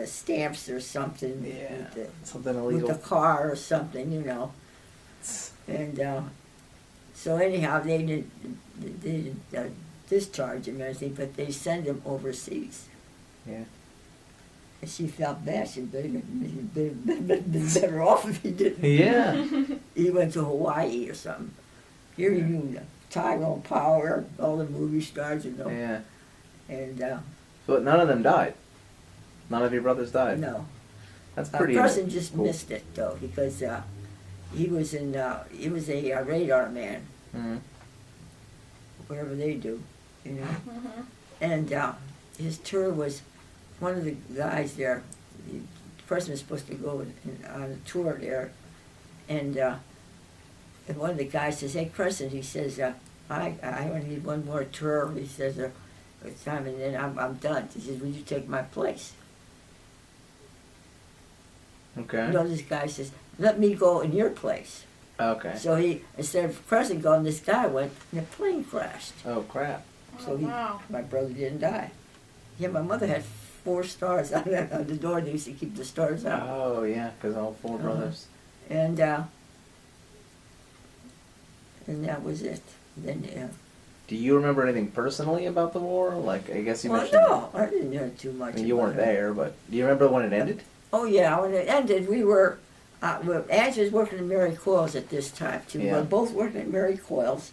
stamps or something. Yeah. With Something the illegal. car or something, And so anyhow, they didn't discharge him or anything, but they sent him overseas. Yeah. And she felt bad. She'd been better off if he didn't. Yeah. He went to Hawaii or something. Here you knew Tyrone Power, all the movie stars, Yeah. And But none of them died. None of your brothers died. no. That's pretty Carson just cool. missed it though, because he was a radar man, Mhm. whatever they do, Mhm. And his tour was, one of the guys there, the person was supposed to go on a tour there, and one of the guys says, hey, Crescent, he says, I only need one more tour, he says, it's time, and then I'm done. He says, will you take my place? Okay. This guy says, let me go in your place. Okay. So instead of Crescent going, this guy went, and the plane crashed. Oh, crap. So wow. my brother didn't die. Yeah, my mother had 4 stars on the door. They used to keep the stars out. Oh, yeah, because all 4 brothers. And that was it. Then, Do you remember anything personally about the war? Like, I guess you well, mentioned... no, I didn't know too much. I mean, you about weren't it. there, but do you remember when it ended? Oh yeah, when it ended, we were. Ange was working at Mary Coils at this time too. We Yeah. were both working at Mary Coils,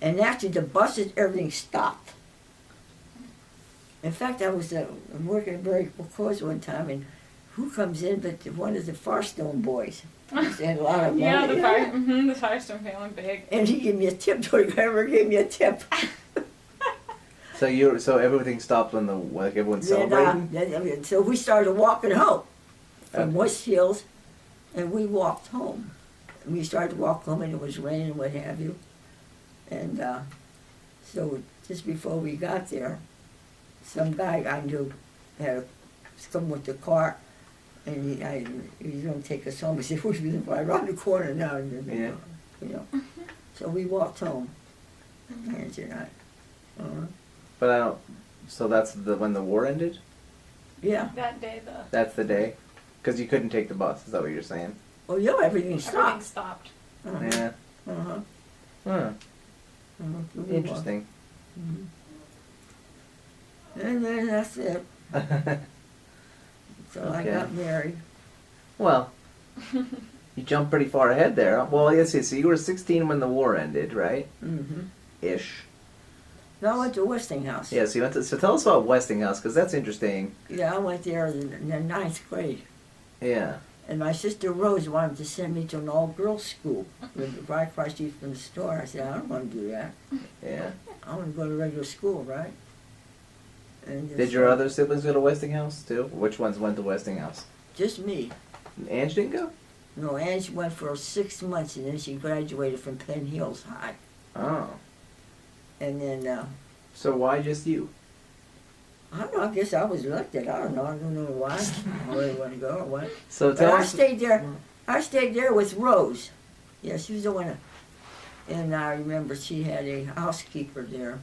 and actually the buses, everything stopped. In fact, I was working at Mary Coils one time, and who comes in but one of the Farstone boys? He had a lot of money. Yeah, the Firestone family big. And he gave me a tip. The driver gave me a tip. So everything stopped when everyone celebrated? Then, so we started walking home from Okay. West Hills, and we walked home. And we started to walk home, and it was raining and what have you. And so just before we got there, some guy I knew was coming with the car, and he was going to take us home. He said, "We're right around the corner now." Yeah. So we walked home. Angie and I. But I don't... So that's when the war ended? Yeah. That day, the That's the day? Because you couldn't take the bus, is that what you're saying? Oh yeah, everything everything stopped. stopped. Uh-huh. Yeah. Uh-huh. Huh. Uh-huh. Interesting. Mhm. And then that's it. So I Okay. got married. Well, you jumped pretty far ahead there. Well, I guess so you were 16 when the war ended, right? Mm-hmm. Ish. No, I went to Westinghouse. Yeah, so you went to. So tell us about Westinghouse, because that's interesting. Yeah, I went there in the 9th grade. Yeah. And my sister Rose wanted to send me to an all-girls school right across the street from the store. I said, I don't want to do that. Yeah. I want to go to regular school, right? And Did your other siblings go to Westinghouse too? Which ones went to Westinghouse? Just me. Ange didn't go? No, Ange went for 6 months, and then she graduated from Penn Hills High. Oh. And then, So why just you? I don't know, I guess I was elected. I don't know why. Where I want to go or what. So But tell I us. stayed there with Rose. Yeah, she was the one. And I remember she had a housekeeper there.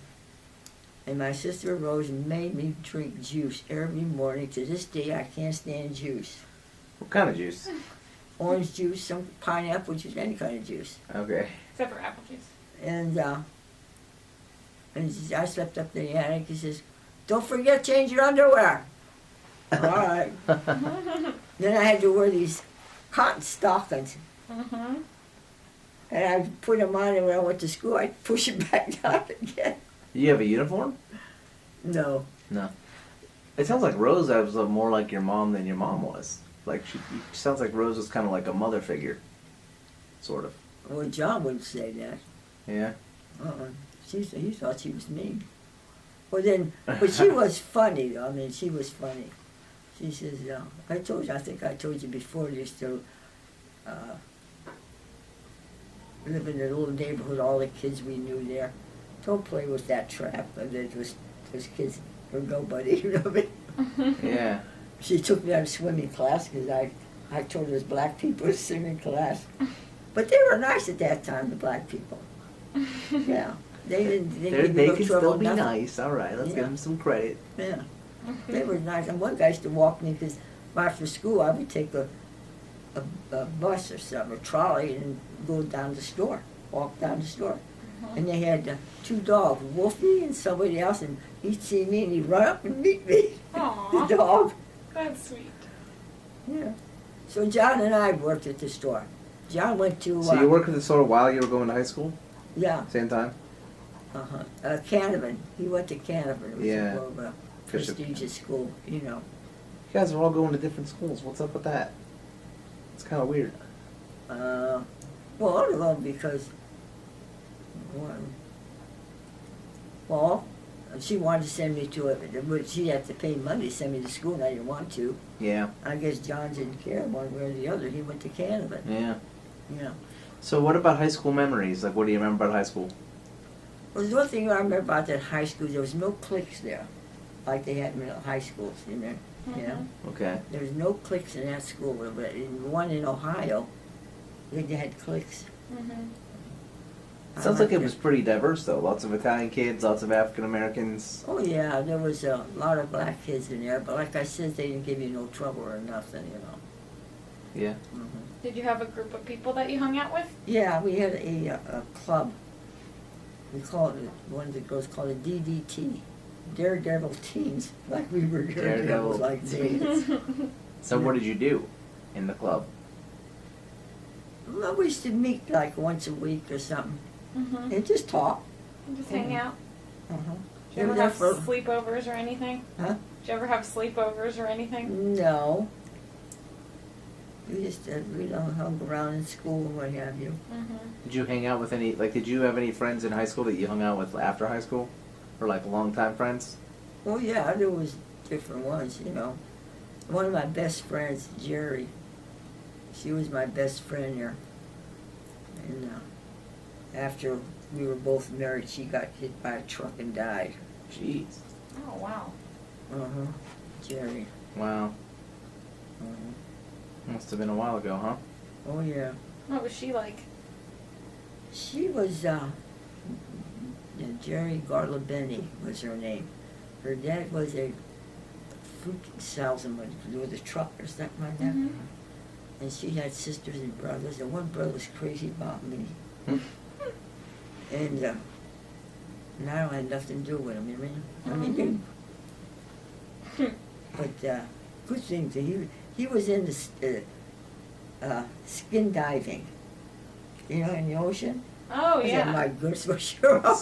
And my sister Rose made me drink juice every morning. To this day, I can't stand juice. What kind of juice? Orange juice, some pineapple juice, any kind of juice. Okay. Except for apple juice. And I slept up in the attic. He says, "Don't forget, change your underwear." All right. Then I had to wear these cotton stockings. Mm-hmm. And I put them on, and when I went to school, I'd push it back down again. You have a uniform? No. No. It sounds like Rose was more like your mom than your mom was. Like she sounds like Rose was kind of like a mother figure, sort of. Well, John wouldn't say that. Yeah. He thought she was mean. Well, then, but she was funny, though. I mean, she was funny. She says, I think I told you before, they used to live in a little neighborhood, all the kids we knew there. Don't play with that trap. Those kids were nobody, you know what I mean? Yeah. She took me out of swimming class because I told her there's black people in swimming class. But they were nice at that time, the black people. Yeah. They didn't give me no can trouble, still be nothing. nice. All right, let's Yeah. give them some credit. Yeah. They were nice. And one guy used to walk me because after school I would take a bus or something, a trolley, and go down the store, walk down the store. And they had 2 dogs, Wolfie and somebody else, and he'd see me and he'd run up and meet me. Aww. The dog. That's sweet. Yeah. So John and I worked at the store. John went to... So you worked at the store while you were going to high school? Yeah. Same time? Canavan. He went to Canavan. It was Yeah. more of a prestigious school, you know. You guys are all going to different schools. What's up with that? It's kind of weird. Well, all of them because... Well, she wanted to send me to it, but she had to pay money to send me to school, and I didn't want to. Yeah. I guess John didn't care one way or the other. He went to Canada. Yeah. Yeah. So what about high school memories? Like, what do you remember about high school? Well, the one thing I remember about that high school, there was no cliques there, like they had in high schools, you know. You know? Okay. There was no cliques in that school, but in one in Ohio, they had cliques. Mm-hmm. Sounds like it was pretty diverse, though. Lots of Italian kids, lots of African Americans. Oh yeah, there was a lot of black kids in there, but like I said, they didn't give you no trouble or nothing, you know. Yeah. Mm-hmm. Did you have a group of people that you hung out with? Yeah, we had a club. We called it, one of the girls called it DDT, Daredevil Teens, like we were daredevils like they. So what did you do in the club? Well, we used to meet like once a week or something, Mm-hmm. and just talk. Just hang out. Uh-huh. Did you ever They were have there for- sleepovers or anything? Huh? Did you ever have sleepovers or anything? No. We just we don't hung around in school and what have you. Mm-hmm. Did you hang out with any, like, did you have any friends in high school that you hung out with after high school? Or, like, longtime friends? Well, yeah, there was different ones, you know. One of my best friends, Jerry, she was my best friend there. And after we were both married, she got hit by a truck and died. Jeez. Oh, wow. Uh-huh. Jerry. Wow. Uh-huh. Must have been a while ago, huh? Oh, yeah. What was she like? She was, Jerry Garlabeni was her name. Her dad was a fruit salesman with a truck or something like that. Mm-hmm. And she had sisters and brothers, and one brother was crazy about me. And I don't have nothing to do with him, you mean? I mean, but good thing, he was in the skin diving, you know, in the ocean. Oh, I said, yeah. my goodness, for sure. I would.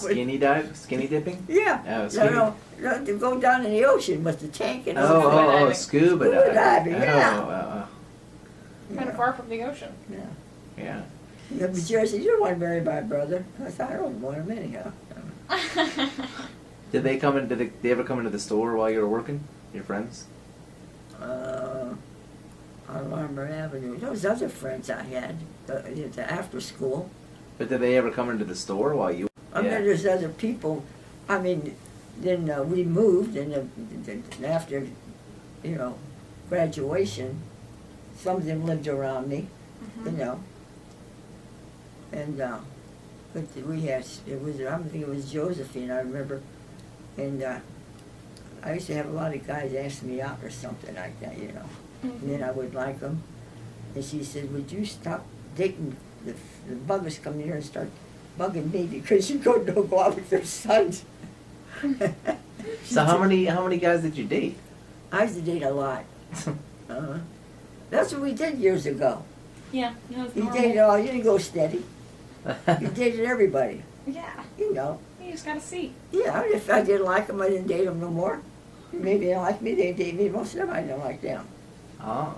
Skinny dipping? Yeah. Oh, No, skinny. no, to go down in the ocean with the tank and Oh, everything. diving. scuba Scuba diving. diving, yeah. Oh, Kind of far from the ocean. Yeah. yeah. Yeah, but Jerry said, you don't want to marry my brother. I said, I don't want him anyhow. Did they come in? Did they ever come into the store while you were working? Your friends? On Armour Avenue. Those other friends I had, the after school. But did they ever come into the store while you? I mean, there's other people. I mean, then we moved, and after, graduation, some of them lived around me, you know. And but we had I think it was Josephine. I remember, and I used to have a lot of guys ask me out or something like that, you know. And then I would like them, and she said, "Would you stop dating the buggers come here and start bugging me because you don't go out with their sons?" So how many guys did you date? I used to date a lot. That's what we did years ago. Yeah, it's You normal. dated all. You didn't go steady. You dated everybody. Yeah, You know. you just gotta see. Yeah. If I didn't like them, I didn't date them no more. Maybe they didn't like me. They didn't date me. Most of them, I didn't like them. Oh.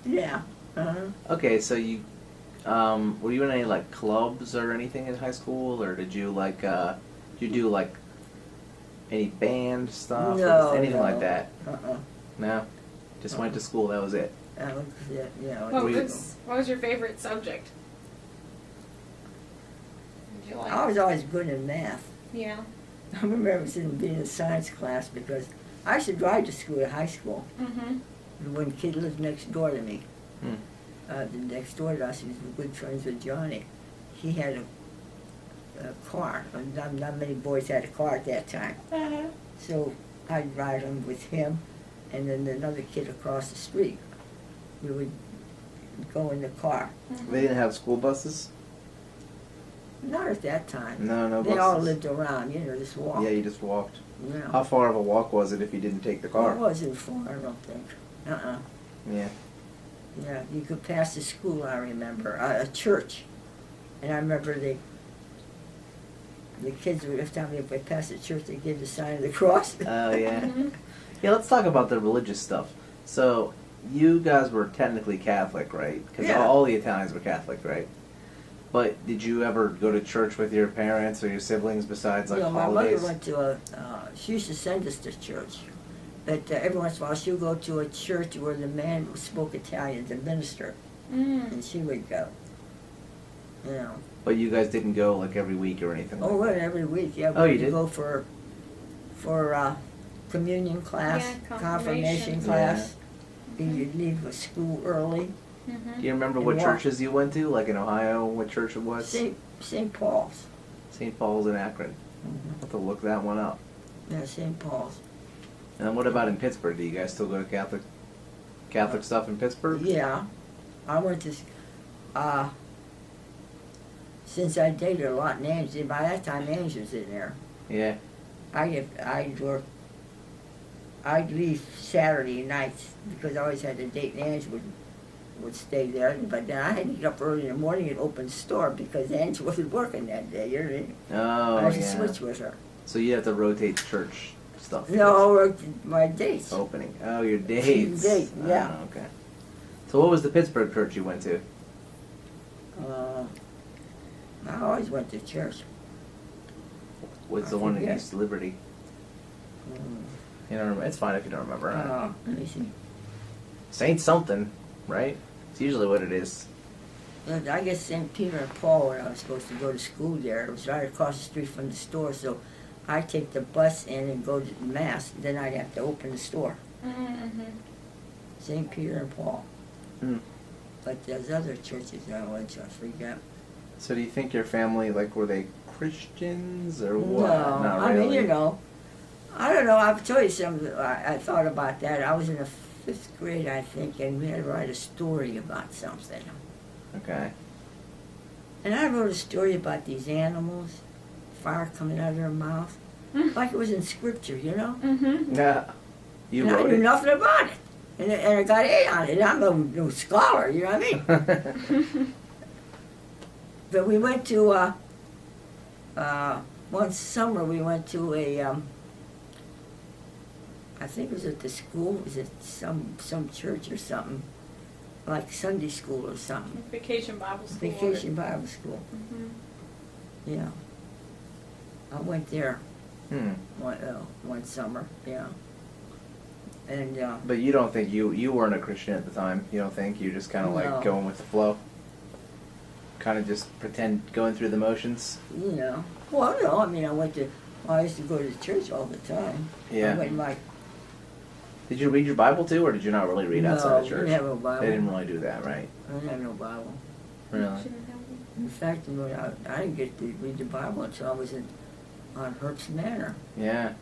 Yeah. Uh-huh. Okay, so you, were you in any like clubs or anything in high school, or did you did you do like any band stuff, No, or anything no. like that? Uh-uh. No, just went to school. That was it. That was it. You know. What Were you- was your favorite subject? Did you like? I was always good in math. Yeah. I remember being in science class because I used to drive to school at high school. Mm-hmm. One kid lived next door to me. Hmm. The next door to us, he was good friends with Johnny. He had a car. Not many boys had a car at that time. Uh-huh. So I'd ride him with him and then another kid across the street. We would go in the car. They didn't have school buses. Not at that time. No They buses. all lived around, just walked. Yeah, you just walked. Yeah. How far of a walk was it if you didn't take the It car? wasn't far, I don't think. Uh-uh. Yeah. Yeah, you could pass the school, I remember, a church. And I remember the kids would have told me if they passed the church, they give the sign of the cross. Oh yeah. Mm-hmm. Yeah, let's talk about the religious stuff. So, you guys were technically Catholic, right? Because Yeah. all the Italians were Catholic, right? But did you ever go to church with your parents or your siblings besides like My holidays? mother went to she used to send us to church. But every once in a while she would go to a church where the man who spoke Italian, the minister, Mm. and she would go. You know. But you guys didn't go like every week or anything Oh, like well, that? every week, yeah. Oh, we you would did? go for communion class, Yeah, confirmation confirmation. class. You'd leave school early. Mm-hmm. Do you remember And what walk. churches you went to? Like in Ohio, what church it was? St. Paul's. St. Paul's in Akron. I'll have to look that one up. Yeah, St. Paul's. And then what about in Pittsburgh? Do you guys still go to Catholic stuff in Pittsburgh? Yeah, I went to, since I dated a lot in Angie, by that time Angie was in there. Yeah. I'd leave Saturday nights because I always had a date and Angie would stay there. But then I had to get up early in the morning and open the store because Angie wasn't working that day. Oh, I had to yeah. switch with her. So you have to rotate church stuff. No, my dates. Opening. Oh, your dates. Date, yeah. Oh, okay. So what was the Pittsburgh church you went to? I always went to church. What's I the one in forget. East Liberty? Mm. You don't remember? It's fine if you don't remember. Let me see. Saint something, right? It's usually what it is. I guess St. Peter and Paul, when I was supposed to go to school there, it was right across the street from the store, so I'd take the bus in and go to Mass, then I'd have to open the store. Mm-hmm. St. Peter and Paul. Hmm. But there's other churches I went to, I forget. So do you think your family, like, were they Christians or what? No, Not I really. mean, I don't know, I'll tell you something, I thought about that. I was in the 5th grade, I think, and we had to write a story about something. Okay. And I wrote a story about these animals, fire coming out of their mouth, like it was in scripture, you know? Mm-hmm. Yeah. You And I wrote knew it? nothing about it. And I got A on it. I'm no scholar, you know what I mean? But we went to, one summer we went to a, I think it was at the school, was it some church or something, like Sunday school or something. Vacation Bible School. Vacation Bible School, Hmm. yeah. I went there Hmm. one summer, yeah. And, But you don't think you weren't a Christian at the time? You don't think? You're just kind of No. like going with the flow? Kind of just pretend going through the motions? you know, well, no, I mean, I used to go to church all the time. Yeah. I went like, Did you read your Bible too, or did you not really read outside of no, church? we didn't have a Bible. They didn't really do that, right? I didn't have no Bible. Really? In fact, you know, I didn't get to read the Bible until I was on Hertz Manor. Yeah.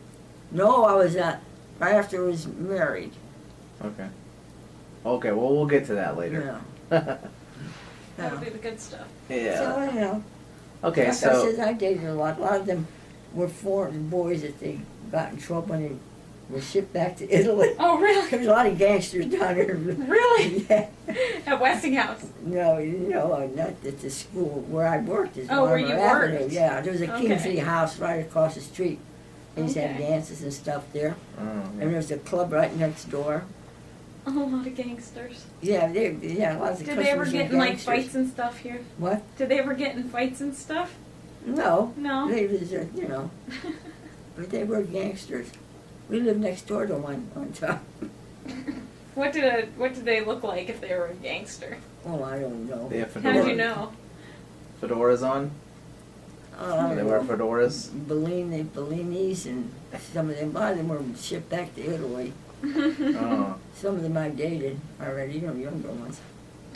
No, I was right after I was married. Okay. Okay, well, we'll get to that later. Yeah. That'll be the good stuff. Yeah. So, you know. Okay, Like I so... said, I dated a lot. A lot of them were foreign boys that they got in trouble and they were shipped back to Italy. Oh, really? There's a lot of gangsters down here. Really? Yeah. At Westinghouse. No, not at the school where I worked. Is Oh, where you Avenue. worked. Yeah, there was a Okay. Kingsley house right across the street. They used to have Okay. dances and stuff there. Oh, And yeah. there was a club right next door. A whole lot of gangsters. Yeah, lots of Did they ever customers get and in like gangsters. fights and stuff here? What? Did they ever get in fights and stuff? No. No. They was, you know, but they were gangsters. We lived next door to one time. What did they look like if they were a gangster? Oh, I don't know. They have How fedoras. did you know? Fedoras on? They wear fedoras? Bellinis, and some of them, a lot of them were shipped back to Italy. Oh. Some of them I dated already, you know, younger ones.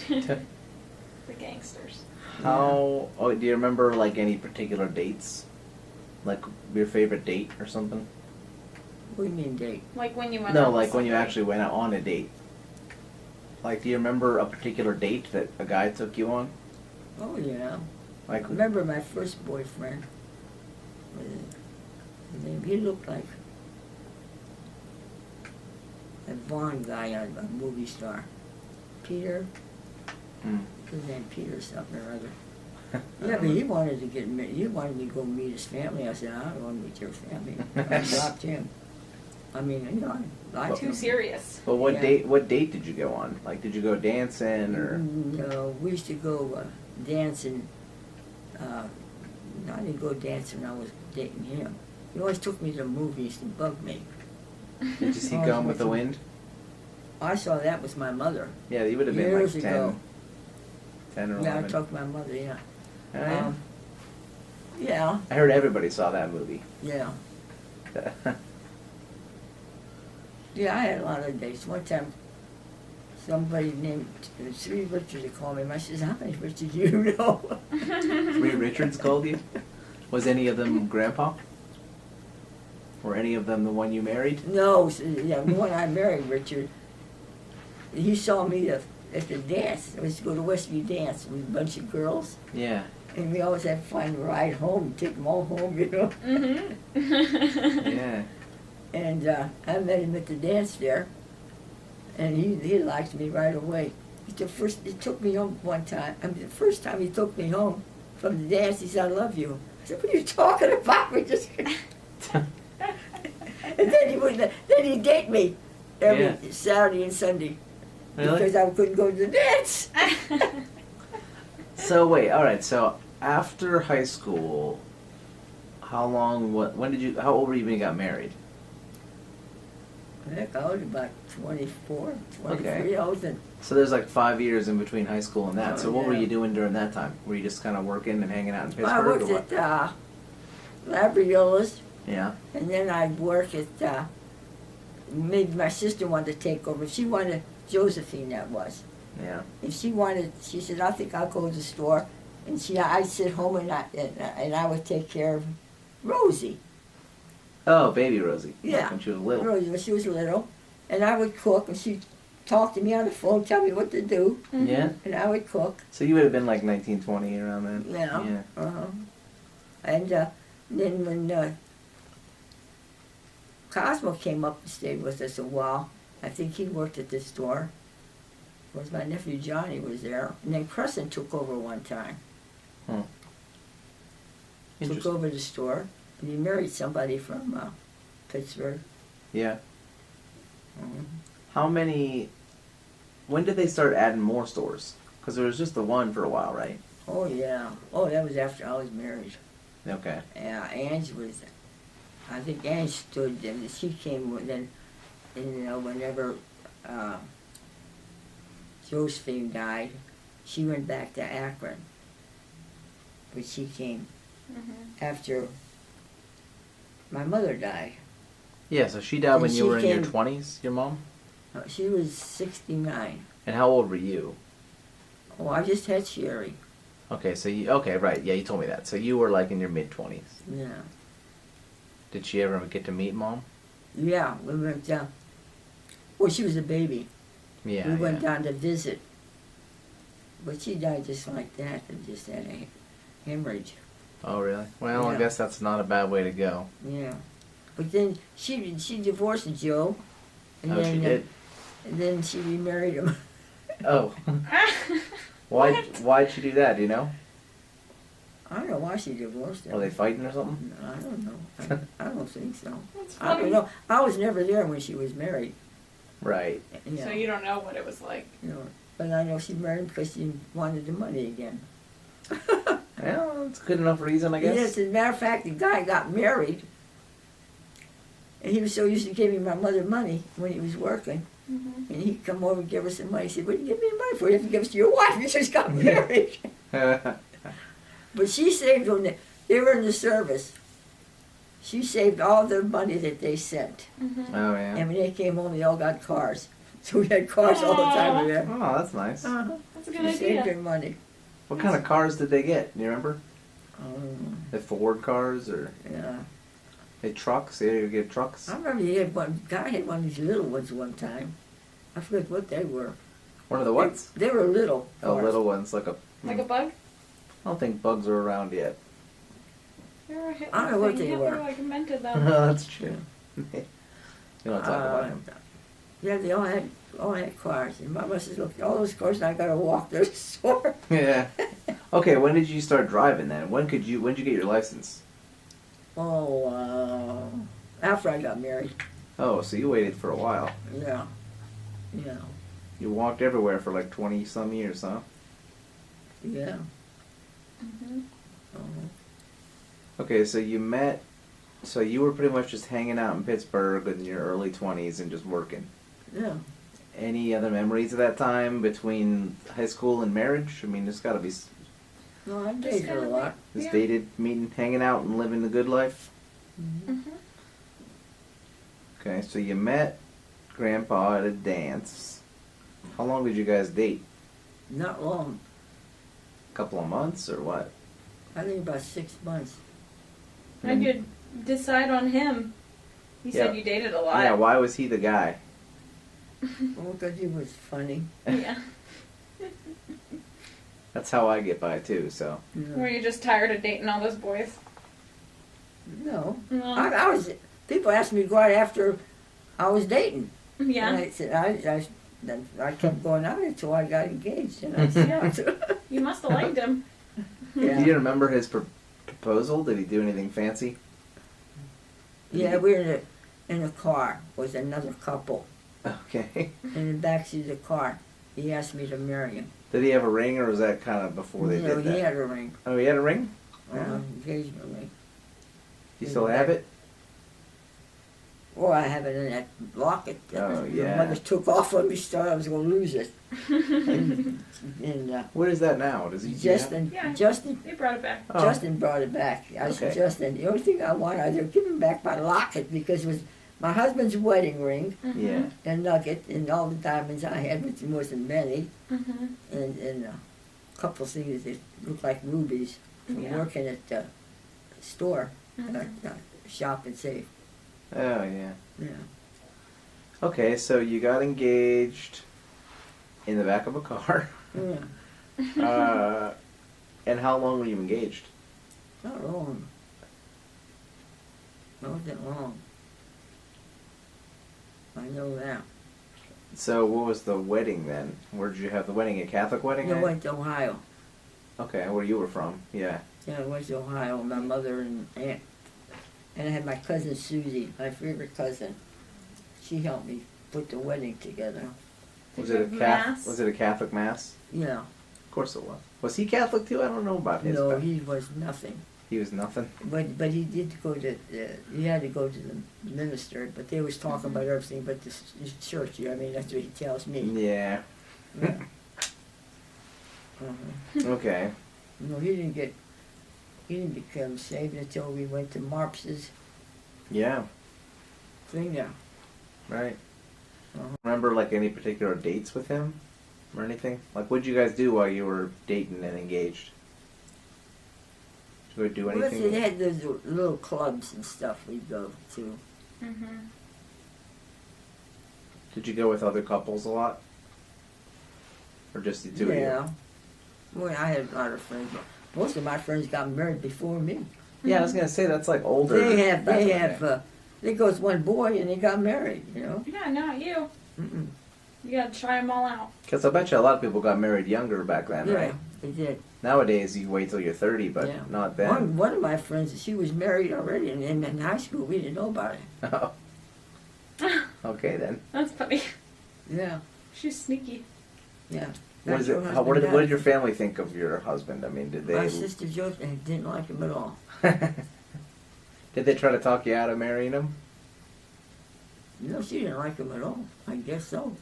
The gangsters. How... Oh, do you remember, like, any particular dates? Like, your favorite date or something? What do you mean date? Like when you went No, out with like when you somebody. actually went out on a date. Like, do you remember a particular date that a guy took you on? Oh, yeah. Like, I remember my first boyfriend. His name, he looked like a Vaughn guy, a movie star. Peter, hmm. his name Peter something or other. Yeah, but he wanted to get married. He wanted me to go meet his family. I said, I don't want to meet your family. I dropped him. I mean, you know, I liked Too him. serious. But what Yeah. date? What date did you go on? Like, did you go dancing or? No, we used to go dancing. I didn't go dancing when I was dating him. He always took me to the movies to bug me. Did you see Oh, Gone with the Wind? I saw that was my mother. Yeah, you would have been Years like ago. 10 or Yeah, I 11. talked to my mother, yeah. Oh, yeah? Yeah, I heard everybody saw that movie. yeah. Yeah, I had a lot of dates. One time, somebody named Three Richards had called me. I said, how many Richards do you know? Three Richards called you? Was any of them Grandpa? Or any of them the one you married? No, yeah, the one I married, Richard, he saw me at the dance. I was to go to Westview Dance with a bunch of girls. Yeah. And we always had to find a ride home, take them all home, you know. Mm-hmm. Yeah. And I met him at the dance there, and he liked me right away. He took me home one time. I mean, the first time he took me home from the dance, he said, "I love you." I said, "What are you talking about?" We just and then he'd date me every Saturday and Sunday Really? because I couldn't go to the dance. So wait, all right. So after high school, how long? When did you? How old were you when you got married? Heck, I was about 24, 23. Okay. I was in, So there's like 5 years in between high school and that. Oh, So what were yeah. you doing during that time? Were you just kind of working and hanging out in Pittsburgh? I or worked what? at Labriola's, Yeah. and then I'd work at, maybe my sister wanted to take over. She wanted, Josephine that was. Yeah. If she wanted, she said, I think I'll go to the store. And I'd sit home and I would take care of Rosie. Oh, baby Rosie. Yeah. Like when she was little. Rosie, when she was little. And I would cook, and she'd talk to me on the phone, tell me what to do, Mhm. Yeah. and I would cook. So you would have been like 1920 around then. Yeah. Yeah. Uh-huh. And then when Cosmo came up and stayed with us a while, I think he worked at the store. Of course, my nephew Johnny was there. And then Crescent took over one time. Hmm. Took Interesting. over the store, and he married somebody from Pittsburgh. Yeah. Mhm. How many? When did they start adding more stores? Because there was just the one for a while, right? Oh yeah. Oh, that was after I was married. Okay. Yeah, Ange was. I think Ange stood them. She came then, and whenever Josephine died, she went back to Akron. But she came after my mother died. Yeah, so she died And when she you were in your came- 20s, your mom? She was 69. And how old were you? Oh, I just had Sherry. Okay, okay, right. Yeah, you told me that. So you were like in your mid-20s. Yeah. Did she ever get to meet mom? Yeah, we went down. Well, she was a baby. Yeah, We went yeah. down to visit. But she died just like that and just had a hemorrhage. Oh, really? Well, I Yeah. guess that's not a bad way to go. Yeah. But then she divorced Joe. And Oh, then, she did? And then she remarried him. Oh. Why'd she do that, do you know? I don't know why she divorced him. Were they fighting or something? I don't know. I don't think so. That's I don't funny. know. I was never there when she was married. Right. Yeah. So you don't know what it was like. But I know she married him because she wanted the money again. Well, that's a good enough reason, I guess. Yes, as a matter of fact, the guy got married. And he was so used to giving my mother money when he was working. Mm-hmm. And he'd come over and give her some money. He said, what do you give me money for? You have to give it to your wife. You just got married. But she saved when they were in the service. She saved all the money that they sent. Mm-hmm. Oh, yeah. And when they came home, they all got cars. So we had cars all the time with them. Oh, that's nice. Uh-huh. That's a good She saved idea. her money. What kind of cars did they get? Do you remember? The Ford cars or Yeah. the trucks? They would get trucks? I remember he had one guy had one of these little ones one time. I forget what they were. One of the what? They were little. Oh, cars. little ones, like a... Like a bug? I don't think bugs are around yet. They were a Hitler I don't know what thing. they Hitler, were. like invented them. That's true. You don't talk about him. Yeah, they all had cars. And Mama says, look, all those cars, and I gotta walk to the store. Yeah. Okay, when did you start driving then? When did you get your license? After I got married. Oh, so you waited for a while. Yeah. Yeah. You walked everywhere for like 20 some years, huh? Yeah. Mm-hmm. Okay, so you were pretty much just hanging out in Pittsburgh in your early 20s and just working. Yeah. Any other memories of that time between high school and marriage? I mean, there's got to be No, I dated a lot. just Yeah. dated, meeting, hanging out, and living the good life. Mm-hmm. Okay, so you met Grandpa at a dance. How long did you guys date? Not long. A couple of months or what? I think about 6 months. How'd you decide on him? You Yeah. said you dated a lot. Yeah, why was he the guy? Well, because he was funny. Yeah. That's how I get by too, so. Were you just tired of dating all those boys? No. No. I was. People asked me to go out after I was dating. And Yeah. I said, I kept going out until I got engaged. And I said, You must have liked him. Yeah. Do you remember his proposal? Did he do anything fancy? Yeah, we were in a car with another couple Okay. in the backseat of the car. He asked me to marry him. Did he have a ring, or was that kind of before they No, did that? he had a ring. Oh, he had a ring? Engagement ring. You still have it? Oh, I have it in that locket. Oh, My yeah. mother took off on me, so I was going to lose it. and Where is that now? Does he? do you have- Justin, Yeah. Justin, You brought it back. Oh. Justin brought it back. I said, Okay. Justin, the only thing I want, I said, give him back my locket because it was my husband's wedding ring Mm-hmm. Yeah. and nugget and all the diamonds I had, which wasn't many, Mm-hmm. and a couple things that looked like rubies from Yeah. working at the store, Mm-hmm. shop and safe. Oh, yeah. Yeah. Okay, so you got engaged in the back of a car. Yeah. And how long were you engaged? Not long. Not that long. I know that. So what was the wedding then? Where did you have the wedding? A Catholic wedding? I went to Ohio. Okay, where you were from? Yeah. Yeah, I went to Ohio. My mother and aunt, and I had my cousin Susie, my favorite cousin. She helped me put the wedding together. Was it a Mass? Was it a Catholic mass? Yeah. Of course it was. Was he Catholic too? I don't know about his. No, back- he was nothing. He was nothing. But he did go to he had to go to the minister. But they was talking about everything but the church. I mean, that's what he tells me. Yeah. Yeah. Uh-huh. Okay. No, he didn't become saved until we went to Marps's Yeah. thing there. Right. Uh-huh. Remember like any particular dates with him or anything? Like what'd you guys do while you were dating and engaged? Did you go do Well, anything? they had those little clubs and stuff we'd go to. Mm-hmm. Did you go with other couples a lot? Or just the two of you? Yeah. Well, I had a lot of friends. Most of my friends got married before me. Yeah, I was gonna say that's like older. There goes one boy and they got married, you know? Yeah, not you. Mm-mm. You gotta try them all out. Because I bet you a lot of people got married younger back then, Yeah, right? they did. Nowadays you wait till you're 30, but Yeah. not then. One of my friends, she was married already, and in high school we didn't know about it. Oh. Okay then. That's funny. Yeah, She's sneaky. yeah. What That's is it? her What husband did died. your family think of your husband? I mean, did My they? sister joked and didn't like him at all. Did they try to talk you out of marrying him? No, she didn't like him at all. I guess so.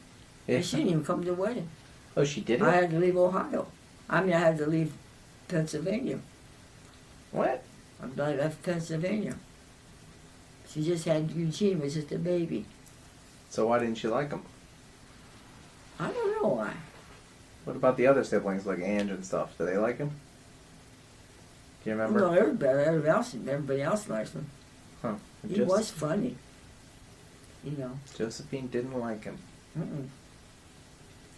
Yeah. And she didn't even come to the wedding. Oh, she didn't. I had to leave Ohio. I had to leave Pennsylvania. What? I left Pennsylvania. She just had Eugene was just a baby. So why didn't you like him? I don't know why. What about the other siblings, like Ange and stuff? Do they like him? Do you remember? No, everybody else likes him. Huh. He was funny. You know. Josephine didn't like him. Mm-mm.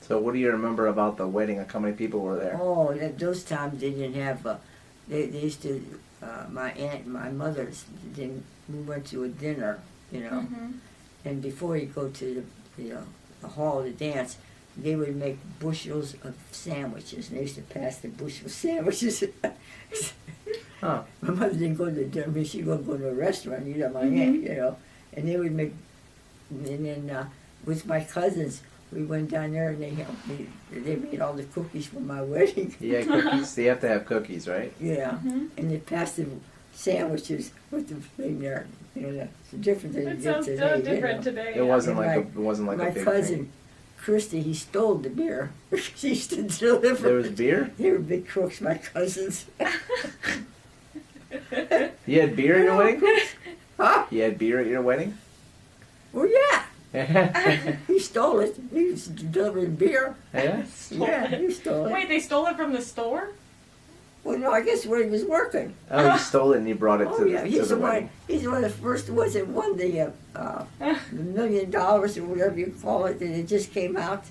So what do you remember about the wedding? Like how many people were there? Oh, those times they didn't have. They used to. My aunt and my mother's. We went to a dinner, you know, Mm-hmm. and before you go to the hall to dance, they would make bushels of sandwiches, and they used to pass the bushel sandwiches. Huh. My mother didn't go to the dinner. I mean, she'd go to a restaurant, you know, my Mhm. aunt, you know, and they would make. And then with my cousins, we went down there and they helped me. They made all the cookies for my wedding. Yeah, cookies. They have to have cookies, right? Yeah, Mm-hmm. and they passed the sandwiches with the thing there. You know, that's different than It it did sounds today. so you different know. today. It wasn't And like it wasn't like My a big cousin, thing. Christy, he stole the beer. She used to deliver. There was it. beer. They were big crooks, my cousins. You had beer at your wedding. Huh? You had beer at your wedding. Well, yeah. He stole it. He was delivering beer. Yeah. Yeah, he stole it. Wait, they stole it from the store? Well, no, I guess where he was working. Oh, you stole it and you brought it Oh, to yeah, the, to he's the the one. wedding. He's one of the first ones that won the $1 million or whatever you call it. And it just came out.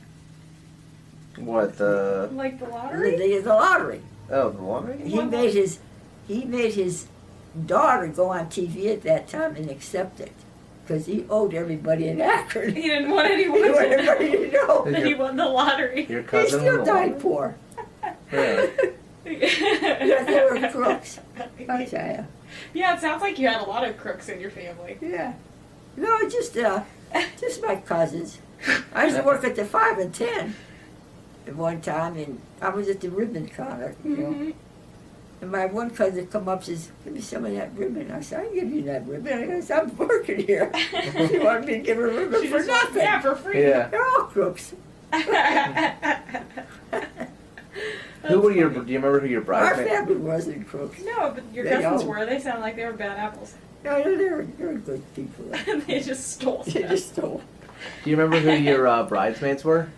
What the? Like the lottery? The lottery. Oh, the lottery. He made his daughter go on TV at that time and accept it because he owed everybody in Akron. He didn't want He anyone wanted to know everybody to know. that he won the lottery. Your He cousin. still won the died lottery? poor. Really? Yeah, they were crooks. I tell you. Yeah, it sounds like you had a lot of crooks in your family. Yeah. No, just my cousins. I used to work at the 5 and 10 at one time, and I was at the ribbon counter, you know. Mm-hmm. And my one cousin come up and says, "Give me some of that ribbon." I said, "I can give you that ribbon." I said, "I'm working here." She wanted me to give her a ribbon She for just wants- nothing. Yeah, for free. Yeah. They're all crooks. Who were your? Do you remember who your Our bridesmaids? family wasn't crooks. No, but your They cousins all- were. They sound like they were bad apples. No, they're good people. They just stole They stuff. just stole. Do you remember who your bridesmaids were?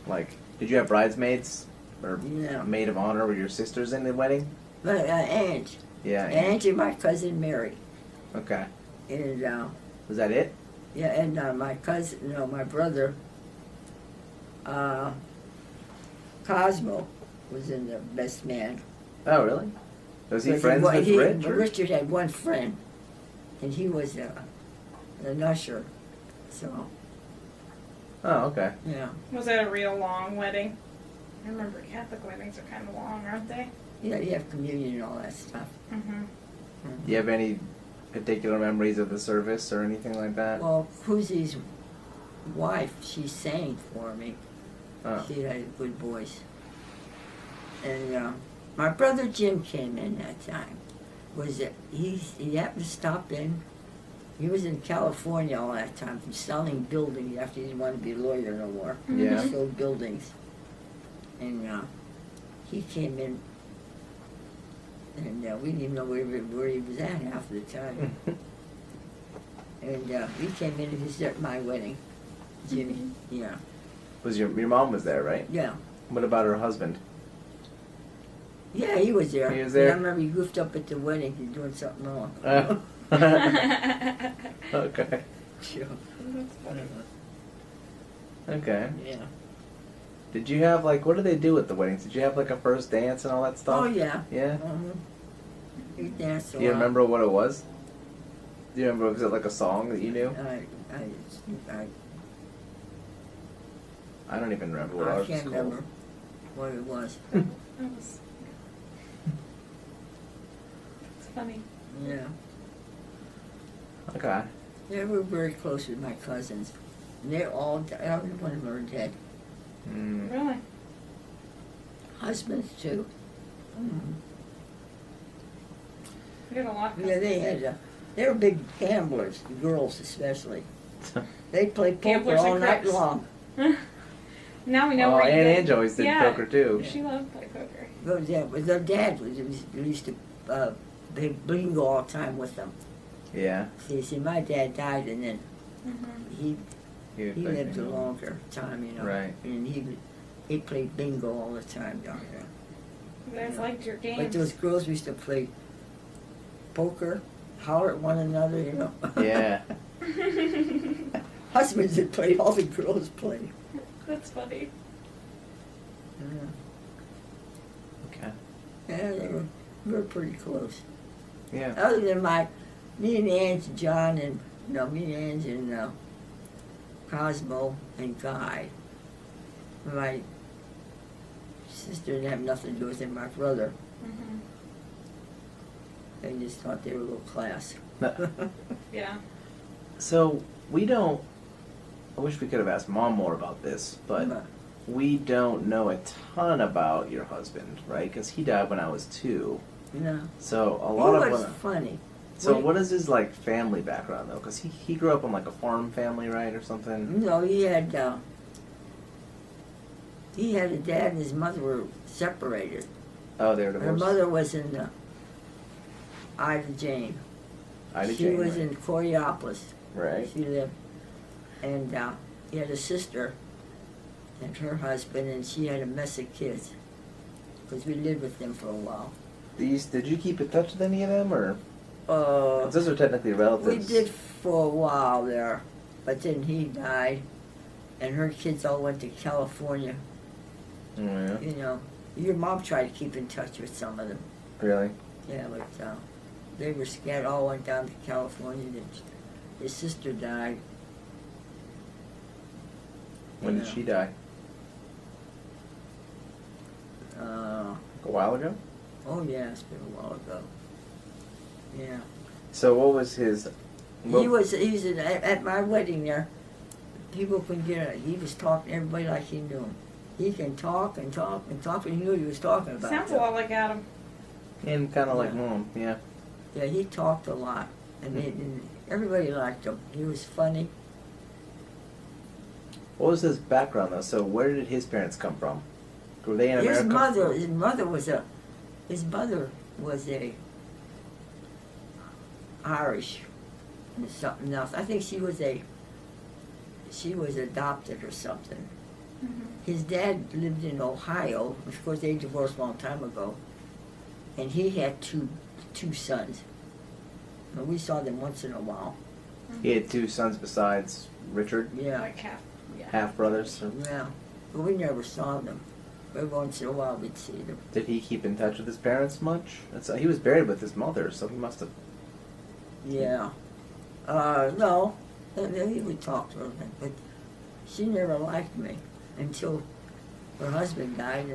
Like, did you have bridesmaids or Yeah. a maid of honor? Were your sisters in the wedding? But Ange. Yeah. Ange and my cousin Mary. Okay. And Was that it? yeah, and my cousin, no, my brother, Cosmo, was in the best man. Oh, really? Was he But friends with Rich? or- Richard had one friend, and he was an usher. So Oh, okay. yeah, Was that a real long wedding? I remember Catholic weddings are kind of long, aren't they? Yeah, you have communion and all that stuff. Mm-hmm. Do you have any particular memories of the service or anything like that? Well, Kruzy's wife, she sang for me. Oh. She had a good voice. And my brother Jim came in that time. He happened to stop in. He was in California all that time, selling buildings after he didn't want to be a lawyer no more. Yeah. He sold buildings. And he came in, and we didn't even know where he was at half the time. And he came in and was at my wedding, Jimmy. Yeah. Was your mom was there, right? Yeah. What about her husband? Yeah, he was there. He was there? I remember he goofed up at the wedding. He's doing something wrong. Okay. Sure. That's funny. Okay. Yeah. Did you have what do they do at the weddings? Did you have a first dance and all that stuff? Oh, yeah. Yeah? He danced a Do you lot. remember what it was? Do you remember, was it a song that you knew? I don't even remember what I ours can't was remember called. what it was. It's funny. Yeah. Okay. Yeah, we were very close with my cousins. And they're all, every one of them are dead. Mm. Really? Husbands, too. We got a lot. Yeah, they were big gamblers, the girls especially. They played poker Gamblers and all night crooks. long. Now we know Oh, where you Aunt get- Ange always did yeah. poker too. She loved play poker. But yeah, but their dad used to play bingo all the time with them. Yeah. See, my dad died, and then Mm-hmm. he would he play lived a bingo. longer time, you know. Right. And he played bingo all the time down there. You guys liked your But games. those girls used to play poker, holler at one another, you know. Yeah. Husbands that played, all the girls played. That's funny. Yeah, Okay. yeah, we were pretty close. Yeah. Other than me and Ange and John and, me and Ange and Cosmo and Guy. My sister didn't have nothing to do with it, my brother. Mm-hmm. They just thought they were a little class. Yeah. So we don't. I wish we could have asked Mom more about this, but we don't know a ton about your husband, right? Because he died when I was 2. No. So a lot He was of. funny. So Wait. what is his family background though? Because he grew up in a farm family, right, or something? No, he had a dad and his mother were separated. Oh, they were Her divorced. mother was in Ida Jane. Ida She Jane, was right? in Coriopolis. Right. She lived. And he had a sister and her husband, and she had a mess of kids. Because we lived with them for a while. Did you keep in touch with any of them, or 'cause those are technically relatives? We did for a while there, but then he died, and her kids all went to California. Oh, yeah. You know, your mom tried to keep in touch with some of them. Really? Yeah, but they were scattered, all went down to California. His sister died. When did Yeah. she die? A while ago? Oh yeah, it's been a while ago. Yeah. So what was his? He was at my wedding there. People couldn't get it. He was talking to everybody like he knew him. He can talk and talk and talk, and he knew what he was talking about. Sounds a lot like Adam. And kind of like Yeah. Mom, yeah. Yeah, he talked a lot, and everybody liked him. He was funny. What was his background though? So where did his parents come from? Were they in America? His mother was a Irish and something else. I think she was adopted or something. Mm-hmm. His dad lived in Ohio. Of course, they divorced a long time ago. And he had two sons. And we saw them once in a while. He had 2 sons besides Richard, Yeah, Like half. Yeah. half brothers. So yeah. But we never saw them. Every once in a while we'd see them. did he keep in touch with his parents much? He was buried with his mother, so he must have. Yeah. No. He would talk to her, but she never liked me until her husband died,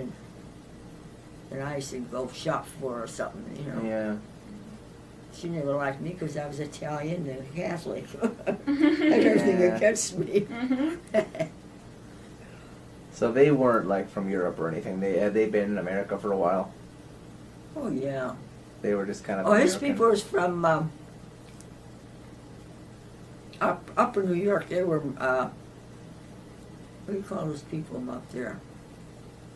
and I used to go shop for her or something, you know. Yeah. She never liked me because I was Italian and Catholic. Everything Yeah. against me. Mhm. So they weren't like from Europe or anything. Had they been in America for a while? Oh, yeah. They were just kind of. Oh, his American? people was from upper New York. They were, what do you call those people up there?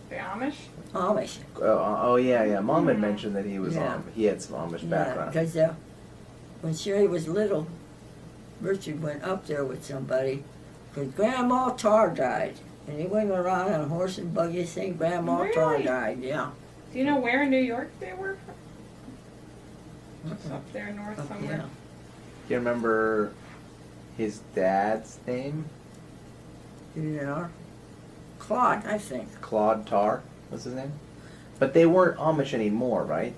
The Amish? Amish. Oh yeah, yeah. Mom had Mhm. mentioned that he was Yeah. he had some Amish background. because when Sherry was little, Richard went up there with somebody because Grandma Tarr died. And he went around on a horse and buggy saying Grandma Tarr Really? died, yeah. Do you know where in New York they were from? Just up there north Up, somewhere. yeah. Do you remember his dad's name? You know? Claude, I think. Claude Tarr was his name. But they weren't Amish anymore, right?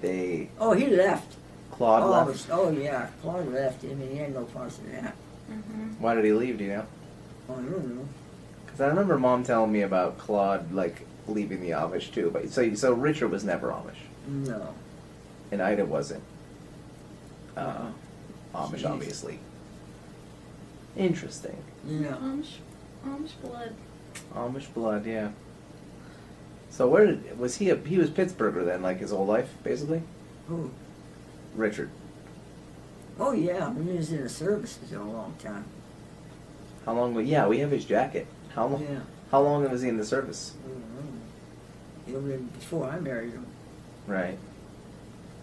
Oh, he left. Claude left. Amish. Oh, yeah. Claude left. I mean, he had no parts of that. Mhm. Why did he leave? Do you know? Oh, I don't know. Because I remember Mom telling me about Claude like leaving the Amish too. But so Richard was never Amish, No. and Ida wasn't Uh-uh. Amish, Jeez. obviously. Interesting. Yeah. Amish blood. Amish blood, yeah. So where was he? He was Pittsburgher then, like his whole life, basically. Who? Richard. Oh, yeah. He was in the service for a long time. How long? Yeah, we have his jacket. How long? Yeah. How long was he in the service? He was before I married him. Right.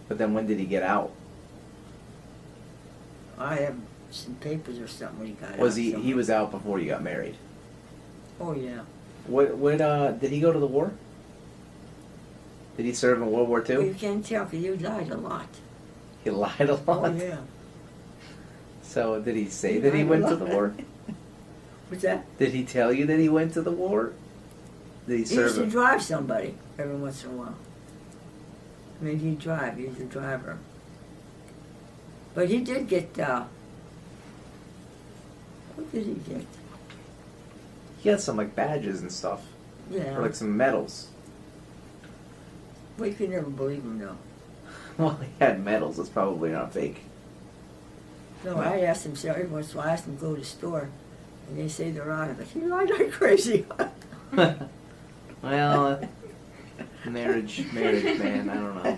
But then when did he get out? I have some papers or something when he got out. Was he? He somewhere. was out before you got married. Oh, yeah. What? Did he go to the war? Did he serve in World War Well, you II? can't tell because you lied a lot. He lied a lot. Oh, yeah. So did he say He that he lied a went to lot. the war? What's that? Did he tell you that he went to the war? Did he He used serve? to drive somebody every once in a while. I mean, he'd drive. He was a driver. But he did get, what did he get? He had some like badges and stuff, Yeah. or like some medals. Well, you could never believe him, though. Well, he had medals. It's probably not fake. No, Well. I asked him, so every once in a while I asked him to go to the store, and they say they're out of it. He lied like crazy. Well, marriage, man. I don't know.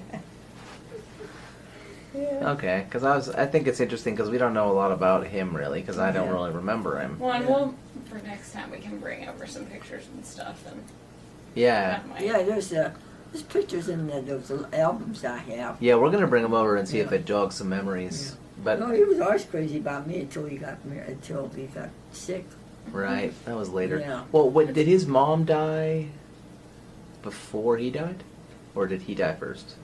Yeah. Okay, because I think it's interesting because we don't know a lot about him really, because I don't Yeah. really remember him. Well, and Yeah. we'll for next time we can bring over some pictures and stuff, and Yeah, that might. Yeah, there's pictures in those albums I have. yeah, we're gonna bring him over and see if Yeah. it jogs some memories. But No, he was always crazy about me until he got sick. right, that was later. Yeah. Well, what did his mom die before he died, or did he die first?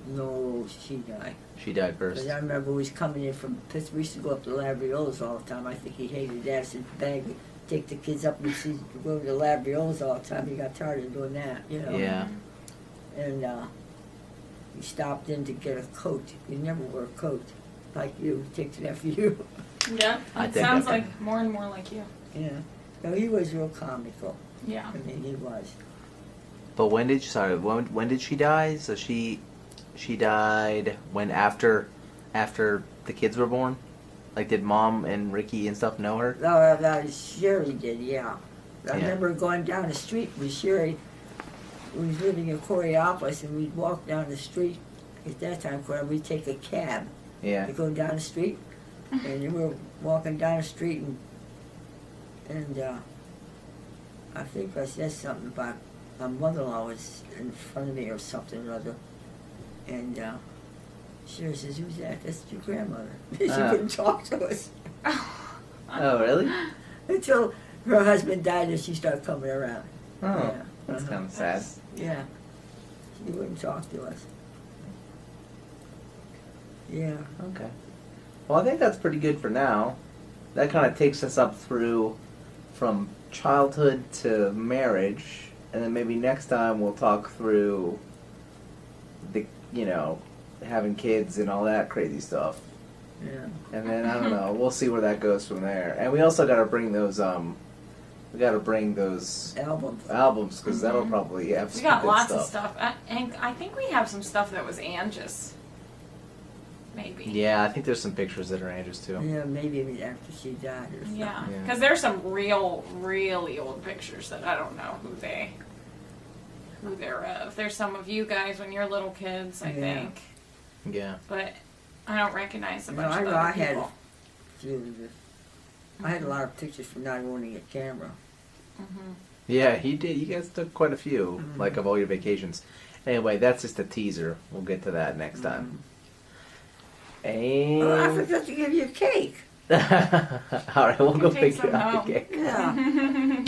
No, she died. She died first. Because I remember we was coming in from Pittsburgh. We used to go up to Labriolas all the time. I think he hated that. His bag would take the kids up and see, go to the Labriolas all the time. He got tired of doing that, you know. Yeah. And he stopped in to get a coat. He never wore a coat. Like you. Takes that for you. Yeah, I it think sounds I- like more and more like you. Yeah. No, he was real comical. Yeah. I mean, he was. But when did when did she die? So she died when after the kids were born. Like, did Mom and Ricky and stuff know her? Sherry did, yeah. I Yeah. remember going down the street with Sherry. We was living in Coriopolis, and we'd walk down the street. At that time, we'd take a cab Yeah. to go down the street. And we were walking down the street, and I think I said something about my mother-in-law was in front of me or something or other. And Sherry says, "Who's that?" "That's your grandmother." She wouldn't talk to us Oh, really? until her husband died, and she started coming around. Oh, Yeah. that's Uh-huh. kind of sad. Yeah, she wouldn't talk to us. Yeah. Okay. Well, I think that's pretty good for now. That kind of takes us up through from childhood to marriage, and then maybe next time we'll talk through the, having kids and all that crazy stuff. Yeah. And then I don't know, we'll see where that goes from there. And we also got to bring those We got to bring those albums. because that'll probably have We some got good lots of stuff. And I think we have some stuff that was Angie's. Maybe. Yeah, I think there's some pictures that are Angie's too. Yeah, maybe after she died or something. Yeah, Yeah. because there's some really old pictures that I don't know who they're of. There's some of you guys when you're little kids, I think. Yeah. But I don't recognize a bunch I of know other I had people. I had a lot of pictures from not owning a camera. Mm-hmm. Yeah, he did. You guys took quite a few, like of all your vacations. Anyway, that's just a teaser. We'll get to that next time. And Oh, I forgot to give you a cake. all right, we'll go take pick some up the home. cake. Yeah.